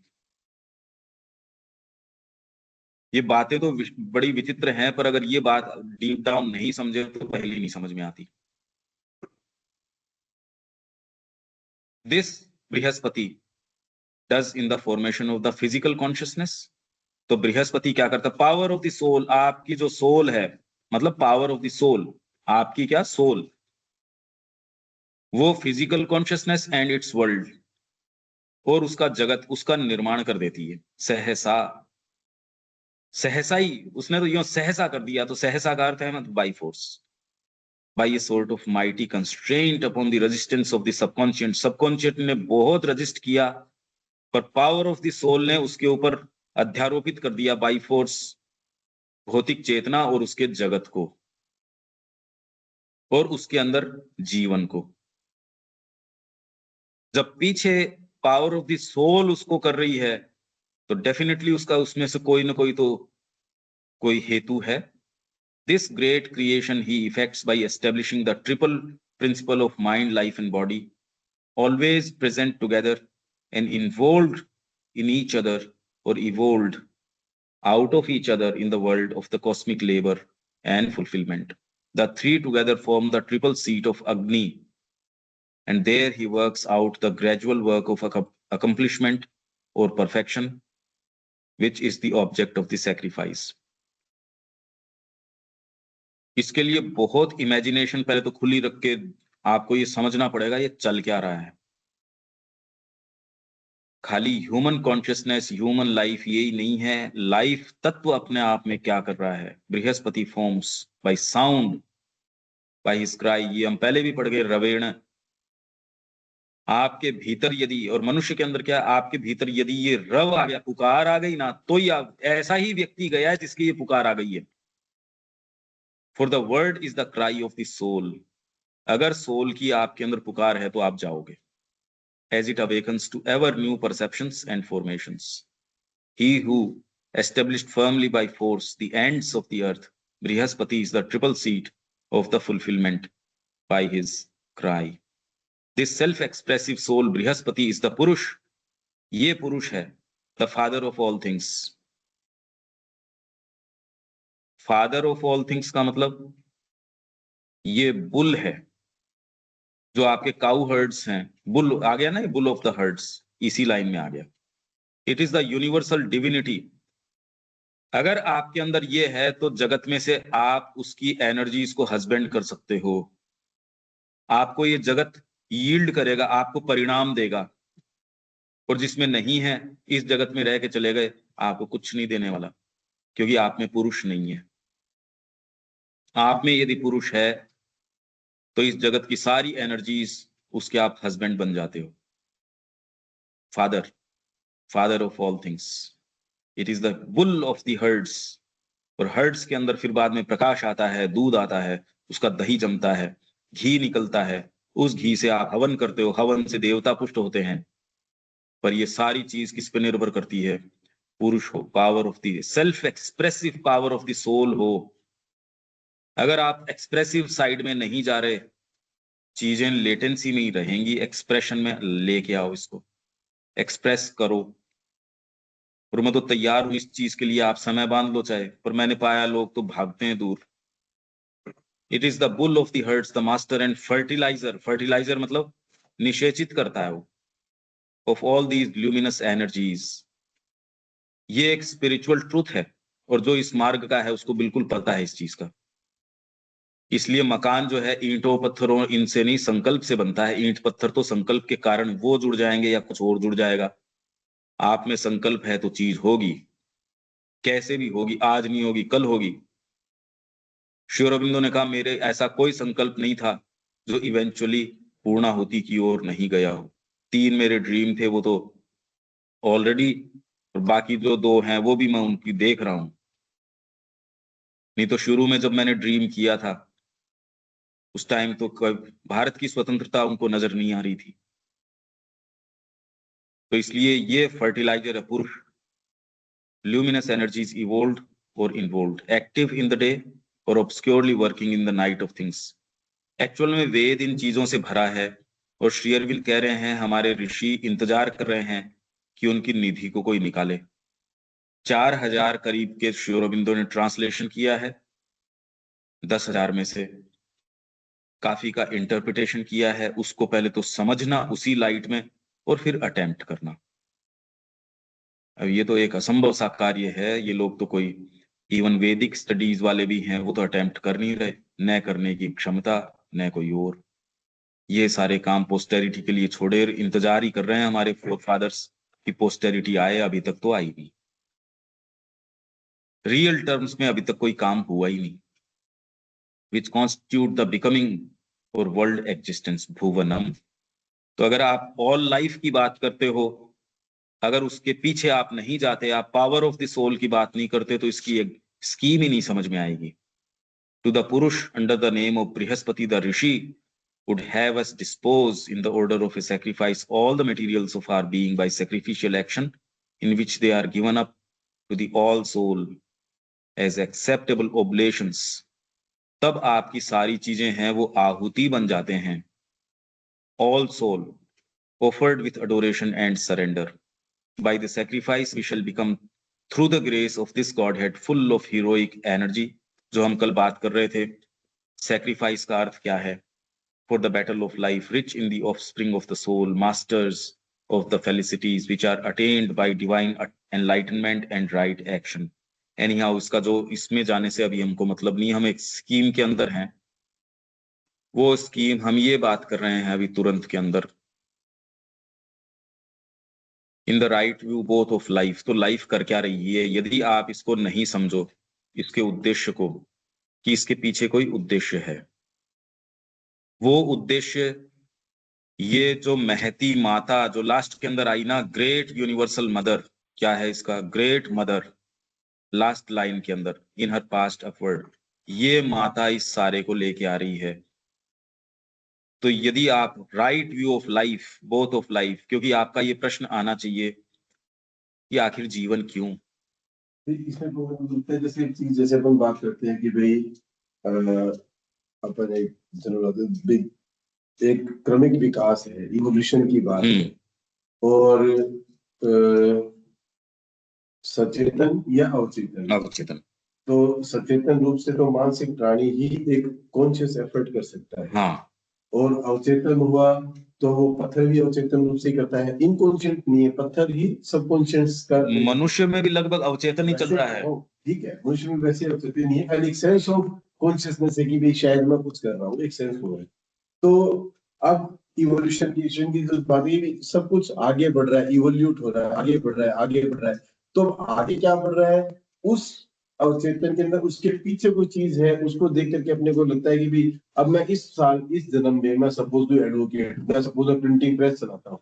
ये बातें तो बड़ी विचित्र हैं, पर अगर ये बात डीप डाउन नहीं समझे तो पहले नहीं समझ में आती। This Brihaspati does in the formation of the physical consciousness. तो बृहस्पति क्या करता है, पावर ऑफ द सोल, आपकी जो सोल है, मतलब पावर ऑफ द सोल, आपकी क्या सोल, वो physical consciousness and it's world, और उसका जगत, उसका निर्माण कर देती है। सहसा, सहसा ही, उसने तो यूं सहसा कर दिया, तो सहसा का अर्थ है मतलब by force, by a sort of mighty constraint upon the resistance of the subconscious. Subconscious ने बहुत रजिस्ट किया पर पावर ऑफ द सोल ने उसके ऊपर अध्यारोपित कर दिया बाई फोर्स भौतिक चेतना और उसके जगत को और उसके अंदर जीवन को। जब पीछे पावर ऑफ द सोल उसको कर रही है तो डेफिनेटली उसका उसमें से कोई ना कोई तो कोई हेतु है। This great creation he effects by establishing the triple principle of mind, life, and body, always present together and involved in each other or evolved out of each other in the world of the cosmic labor and fulfillment. The three together form the triple seat of Agni, and there he works out the gradual work of accomplishment or perfection, which is the object of the sacrifice. इसके लिए बहुत imagination पहले तो खुली रख के आपको ये समझना पड़ेगा ये चल क्या रहा है। खाली ह्यूमन कॉन्शियसनेस ह्यूमन लाइफ यही नहीं है, लाइफ तत्व अपने आप में क्या कर रहा है। Brihaspati forms by sound by his cry, ये हम पहले भी पढ़ गए। रवेण आपके भीतर यदि, और मनुष्य के अंदर क्या, आपके भीतर यदि ये रव आ गया, पुकार आ गई ना, तो ही आप ऐसा ही व्यक्ति गया है जिसकी ये पुकार आ गई है। For the word is the cry of the soul. अगर सोल की आपके अंदर पुकार है तो आप जाओगे। As it awakens to ever new perceptions and formations. He who established firmly by force the ends of the earth, Brihaspati is the triple seat of the fulfillment by his cry. This self-expressive soul, Brihaspati, is the Purush. ये पुरुष है, the father of all things. Father of all things का मतलब ये bull है, जो आपके cow hertz हैं। बुल आ गया ना, बुल ऑफ द हर्ड्स इसी लाइन में आ गया। It is the universal divinity. अगर आपके अंदर ये है तो जगत में से आप उसकी एनर्जीज को हस्बैंड कर सकते हो। आपको ये जगत यील्ड करेगा, आपको परिणाम देगा। और जिसमें नहीं है, इस जगत में रह के चले गए, आपको कुछ नहीं देने वाला, क्योंकि आप में पुरुष नहीं है। आप में यदि पुरुष है तो इस जगत की सारी एनर्जीज उसके आप हस्बैंड बन जाते हो। Father, father of all things. It is the bull of the hertz. और हर्ड्स के अंदर फिर बाद में प्रकाश आता है, दूध आता है, उसका दही जमता है, घी निकलता है। उस घी से आप हवन करते हो, हवन से देवता पुष्ट होते हैं। पर ये सारी चीज किस पे निर्भर करती है? पुरुष हो, power of the self expressive power of the soul हो। अगर आप एक्सप्रेसिव साइड में नहीं जा रहे, चीजें लेटेंसी में ही रहेंगी। एक्सप्रेशन में लेके आओ इसको, एक्सप्रेस करो। और मैं तो तैयार हूं इस चीज के लिए, आप समय बांध लो चाहे। पर मैंने पाया लोग तो भागते हैं दूर। It is the bull of the hearts, the master and fertilizer. Fertilizer मतलब निषेचित करता है वो, of all these luminous energies. ये एक स्पिरिचुअल ट्रूथ है, और जो इस मार्ग का है उसको बिल्कुल पता है इस चीज का। इसलिए मकान जो है ईंटों पत्थरों इनसे नहीं, संकल्प से बनता है। ईंट पत्थर तो संकल्प के कारण वो जुड़ जाएंगे या कुछ और जुड़ जाएगा। आप में संकल्प है तो चीज होगी, कैसे भी होगी। आज नहीं होगी, कल होगी। श्री अरबिंदो ने कहा, मेरे ऐसा कोई संकल्प नहीं था जो इवेंचुअली पूर्णाहुति की ओर नहीं गया हो। 3 मेरे ड्रीम थे, वो तो ऑलरेडी, और बाकी जो 2 हैं वो भी मैं उनकी देख रहा हूं। नहीं तो शुरू में जब मैंने ड्रीम किया था उस टाइम तो भारत की स्वतंत्रता उनको नजर नहीं आ रही थी। तो इसलिए ये फर्टिलाइजर है पुरुष। ल्यूमिनस एनर्जीज इवोल्व्ड और involved, active in the day और obscurely working in the night of things. Actual में वेद इन चीजों से भरा है। और श्री अरविंद कह रहे हैं, हमारे ऋषि इंतजार कर रहे हैं कि उनकी निधि को कोई निकाले। 4000 करीब के श्री अरविंदो ने ट्रांसलेशन किया है, 10,000 में से काफी का इंटरप्रिटेशन किया है। उसको पहले तो समझना उसी लाइट में, और फिर अटेम्प्ट करना। अब ये तो एक असंभव सा कार्य है। ये लोग तो कोई, इवन वैदिक स्टडीज वाले भी हैं, वो तो अटेम्प्ट कर नहीं रहे, न करने की क्षमता न कोई और। ये सारे काम पोस्टेरिटी के लिए छोड़े, इंतजार ही कर रहे हैं हमारे फोर फादर्स की पोस्टेरिटी आए। अभी तक तो आई नहीं, रियल टर्म्स में अभी तक कोई काम हुआ ही नहीं। विच कॉन्स्टिट्यूट द बिकमिंग और वर्ल्ड एग्जिस्टेंस भुवनम। तो अगर आप ऑल लाइफ की बात करते हो अगर उसके पीछे आप नहीं जाते, आप पावर ऑफ द सोल की बात नहीं करते, तो इसकी एक स्कीम ही नहीं समझ में आएगी। टू द पुरुष under the name of Brihaspati the Rishi would have us dispose in the order of a sacrifice all the materials of our being by sacrificial action in which they are given up to the all soul as acceptable oblations। तब आपकी सारी चीजें हैं वो आहुति बन जाते हैं, all soul offered with adoration and surrender। By the sacrifice we shall become through the grace of this Godhead full of heroic energy। जो हम कल बात कर रहे थे, sacrifice का अर्थ क्या है? For the battle of life, rich in the offspring of the soul, masters of the felicities which are attained by divine enlightenment and right action। Anyhow, इसका जो इसमें जाने से अभी हमको मतलब नहीं, हम एक स्कीम के अंदर हैं। वो स्कीम हम ये बात कर रहे हैं अभी तुरंत के अंदर, इन the right view both of life. तो लाइफ कर क्या रही है? यदि आप इसको नहीं समझो, इसके उद्देश्य को, कि इसके पीछे कोई उद्देश्य है, वो उद्देश्य ये जो महती माता जो लास्ट के अंदर आई ना, ग्रेट यूनिवर्सल मदर, क्या है इसका? ग्रेट मदर, लास्ट लाइन के अंदर, इन हर पास्ट अपवर्ड, ये माता इस सारे को लेके आ रही है। तो यदि आप right view of life, both of life, क्योंकि आपका ये प्रश्न आना चाहिए कि आखिर जीवन क्यों? इसमें मिलता है जैसे एक चीज, जैसे अपन बात करते हैं कि भाई अपन एक क्रमिक विकास है, इवोल्यूशन की बात है, और सचेतन या अवचेतन। अवचेतन। तो सचेतन रूप से तो मानसिक प्राणी ही एक कॉन्शियस एफर्ट कर सकता है। हाँ। और अवचेतन हुआ तो वो पत्थर भी अवचेतन रूप से करता है, इनकॉन्शियस नहीं है, पत्थर ही सबकॉन्शियस का। मनुष्य में भी लगभग अवचेतन ही चल रहा है। ठीक है, मनुष्य में वैसे अवचेतन नहीं है, खाली एक सेंस ऑफ कॉन्शियसनेस है कि भाई शायद मैं कुछ कर रहा हूँ, एक सेंस हो रहा है। तो अब इवोल्यूशन की जो बात है, सब कुछ आगे बढ़ रहा है, इवोल्यूट हो रहा है, आगे बढ़ रहा है, आगे बढ़ रहा है। तो आगे क्या बढ़ रहा है? उस अवचेतन के अंदर उसके पीछे कोई चीज है, उसको देख करके अपने को लगता है कि भी अब मैं इस साल, इस जन्म में, मैं सपोज टू एडवोकेट, मैं सपोज प्रिंटिंग प्रेस चलाता हूँ।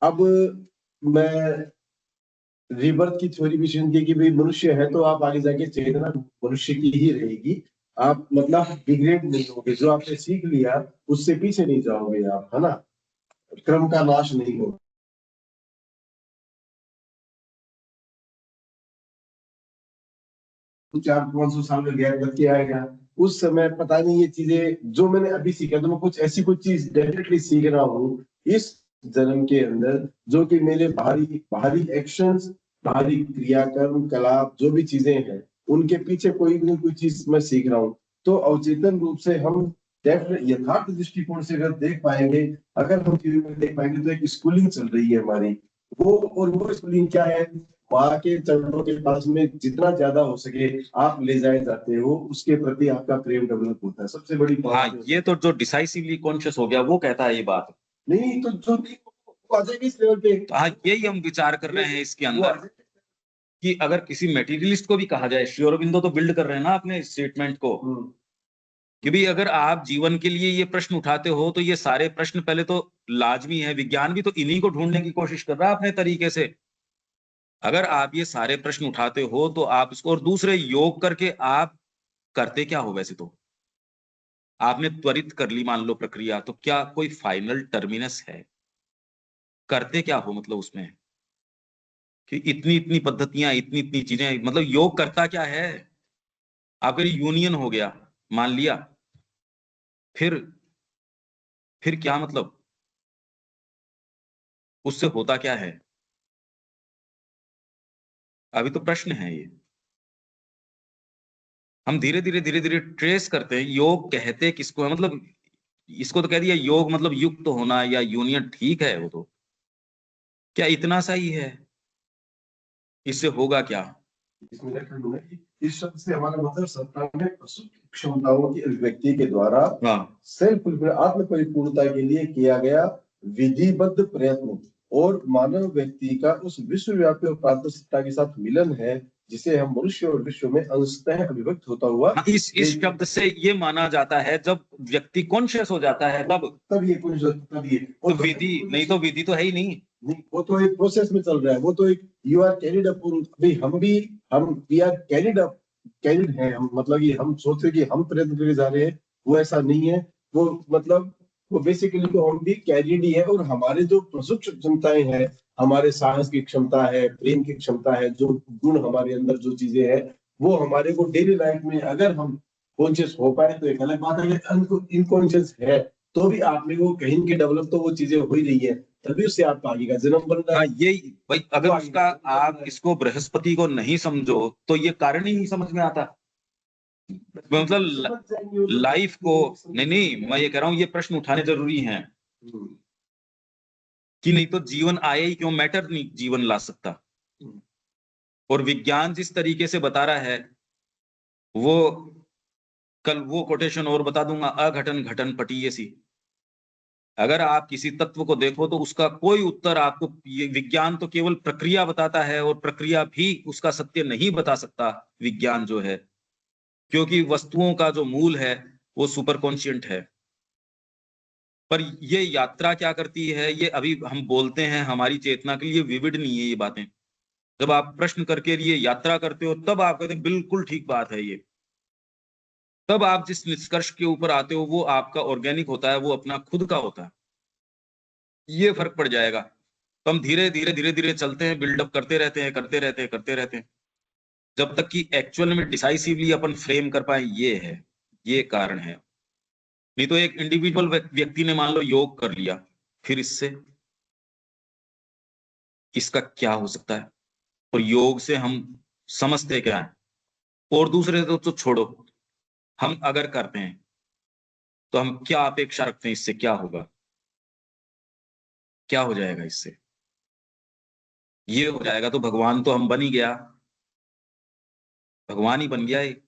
अब मैं रिबर्थ की थ्योरी भी सुनती कि भाई मनुष्य है तो आप आगे जाके चेतना मनुष्य की ही रहेगी, आप मतलब डिग्रेड नहीं होगे, जो आपने सीख लिया उससे पीछे नहीं जाओगे आप, है ना, क्रम का नाश नहीं होगा। 400-500 साल का गैप बच के आएगा, उस समय पता नहीं ये चीजें जो मैंने अभी सीखा, तो मैं कुछ ऐसी कुछ चीज डेफिनेटली सीख रहा हूँ इस जन्म के अंदर, जो कि मेरे बाहरी एक्शंस, बाहरी क्रियाकर्म, कलाप, जो भी चीजें हैं, उनके पीछे कोई ना कोई चीज मैं सीख रहा हूँ। तो अवचेतन रूप से हम यथार्थ दृष्टिकोण से अगर देख पाएंगे, अगर हम थ्योरी में देख पाएंगे, तो एक स्कूलिंग चल रही है हमारी, वो स्कूलिंग क्या है? माँ के चरणों के पास में जितना ज्यादा हो सके आप ले जाए जाते हो, उसके प्रति आपका प्रेम डेवलप होता है, सबसे बड़ी बात। हाँ, ये तो जो डिसाइसिवली कॉन्शियस हो गया वो कहता है ये बात। नहीं तो जो आ जाएगी इस लेवल पे। हाँ, यही हम विचार कर रहे हैं इसके अंदर, कि अगर किसी मेटीरियलिस्ट को भी कहा जाए, श्री अरबिंदो तो बिल्ड कर रहे हैं ना अपने स्टेटमेंट को, कि भी अगर आप जीवन के लिए ये प्रश्न उठाते हो, तो ये सारे प्रश्न पहले तो लाजमी है, विज्ञान भी तो इन्हीं को ढूंढने की कोशिश कर रहा है अपने तरीके से। अगर आप ये सारे प्रश्न उठाते हो तो आप इसको, और दूसरे योग करके आप करते क्या हो? वैसे तो आपने त्वरित कर ली मान लो प्रक्रिया, तो क्या कोई फाइनल टर्मिनस है? करते क्या हो मतलब उसमें, कि इतनी इतनी पद्धतियां, इतनी इतनी चीजें, मतलब योग करता क्या है? आपका यूनियन हो गया, मान लिया, फिर क्या मतलब? उससे होता क्या है? अभी तो प्रश्न है ये। हम धीरे धीरे ट्रेस करते हैं, योग कहते किसको है, मतलब इसको तो कह दिया योग मतलब युक्त होना या यूनियन, ठीक है, वो तो क्या इतना सा ही है? इससे होगा क्या? इस शब्द से हमारा मतलब सत्ता में क्षमताओं की अभिव्यक्ति के द्वारा सेल्फ आत्म परिपूर्णता के लिए किया गया विधिबद्ध प्रयत्न और मानव व्यक्ति का उस विश्वव्यापी और प्राप्त सत्ता के साथ मिलन है, जिसे हम मनुष्य और विश्व में अंशतः अभिव्यक्त होता हुआ। इस शब्द से ये माना जाता है जब व्यक्ति कॉन्शियस हो जाता है, तब ये तो विधि, नहीं तो विधि तो है ही नहीं। नहीं, वो तो एक प्रोसेस में चल रहा है, वो तो एक यू आर कैरिड अप, भाई हम वी आर कैरिड हैं हम, मतलब ये हम सोचते कि हम प्रयत्न करके जा रहे हैं, वो ऐसा नहीं है। वो मतलब वो बेसिकली तो हम भी कैरिड ही है, और हमारे जो प्रसुप्त क्षमताएं हैं, हमारे साहस की क्षमता है, प्रेम की क्षमता है, जो गुण हमारे अंदर जो चीजें हैं, वो हमारे को डेली लाइफ में अगर हम कॉन्शियस हो पाए तो एक अलग बात है, इनकॉन्शियस है तो भी आप में वो कहीं के डेवलप तो वो चीजें हो ही रही है, तभी उससे आपका आगे का जन्म बन रहा हाँ, है। ये भाई अगर वो उसका आगे का आप इसको बृहस्पति को नहीं समझो तो ये कारण ही नहीं समझ में आता। मतलब समझ जाएंगे वो तो। लाइफ को, नहीं मैं ये कह रहा हूँ ये प्रश्न उठाने जरूरी हैं हम्म, कि नहीं तो जीवन आए ही क्यों, मैटर नहीं जीवन ला सकता। और विज्ञान जिस तरीके से बता रहा है, वो कल वो कोटेशन और बता दूंगा, अघटन घटन पटीयसी। अगर आप किसी तत्व को देखो तो उसका कोई उत्तर आपको, ये विज्ञान तो केवल प्रक्रिया बताता है, और प्रक्रिया भी उसका सत्य नहीं बता सकता विज्ञान जो है, क्योंकि वस्तुओं का जो मूल है वो सुपर कॉन्शियंट है। पर ये यात्रा क्या करती है, ये अभी हम बोलते हैं हमारी चेतना के लिए विविड नहीं है ये बातें। जब आप प्रश्न करके लिए यात्रा करते हो तब आप कहते हैं बिल्कुल ठीक बात है ये, तब आप जिस निष्कर्ष के ऊपर आते हो वो आपका ऑर्गेनिक होता है, वो अपना खुद का होता है, ये फर्क पड़ जाएगा। तो हम धीरे धीरे धीरे धीरे चलते हैं, बिल्डअप करते रहते हैं, करते रहते हैं, जब तक कि एक्चुअल में डिसाइसिवली अपन फ्रेम कर पाए। ये है, ये कारण है। नहीं तो एक इंडिविजुअल व्यक्ति ने मान लो योग कर लिया, फिर इससे इसका क्या हो सकता है, और योग से हम समझते क्या है, और दूसरे तो छोड़ो, हम अगर करते हैं तो हम क्या अपेक्षा रखते हैं, इससे क्या होगा, क्या हो जाएगा इससे। ये हो जाएगा तो भगवान तो हम बन ही गया, भगवान ही बन गया ये।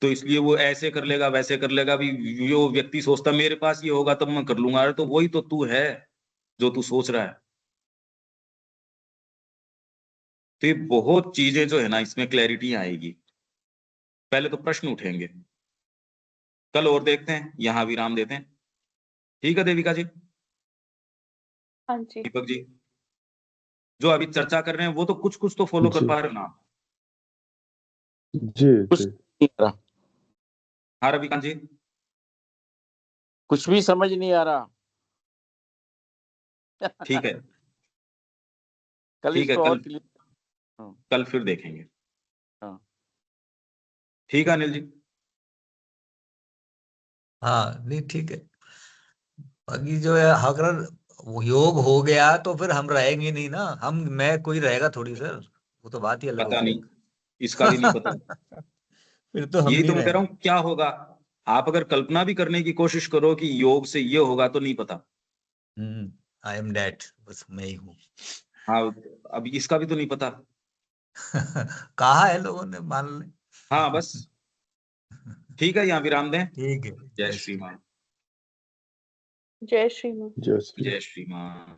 तो इसलिए वो ऐसे कर लेगा वैसे कर लेगा, भी जो व्यक्ति सोचता मेरे पास ये होगा तब मैं कर लूंगा, अरे तो वही तो तू है जो तू सोच रहा है। तो ये बहुत चीजें जो है ना, इसमें क्लैरिटी आएगी। पहले तो प्रश्न उठेंगे, कल और देखते हैं, यहां विराम देते हैं। ठीक है देविका जी, हाँ जी। दीपक जी, जो अभी चर्चा कर रहे हैं वो तो कुछ कुछ तो फॉलो कर जी पा रहे हो ना। जी कुछ जी नहीं आ रहा, हाँ रविकांत जी, कुछ भी समझ नहीं आ रहा। ठीक है, कल ठीक है, इसको और कल क्लियर। कल फिर देखेंगे। हाँ। ठीक है अनिल जी। हाँ नहीं ठीक है। बाकी जो है अगर वो योग हो गया तो फिर हम रहेंगे नहीं ना, हम मैं कोई रहेगा थोड़ी सर, वो तो बात ही अलग पता होगी। नहीं, इसका भी नहीं पता। फिर तो हम यही नहीं तो मैं कह रहा रहेंगे। हूँ क्या होगा। आप अगर कल्पना भी करने की कोशिश करो कि योग से ये होगा तो नहीं पता। आई एम डैट, बस मैं ही हूँ। हाँ, अभी इसका भी तो नहीं पता। कहा है लोगों ने, मान ले। हाँ बस, ठीक है, यहाँ विराम दें। ठीक है। जय श्री मान। जय श्री राम। जय श्री जय श्री मान।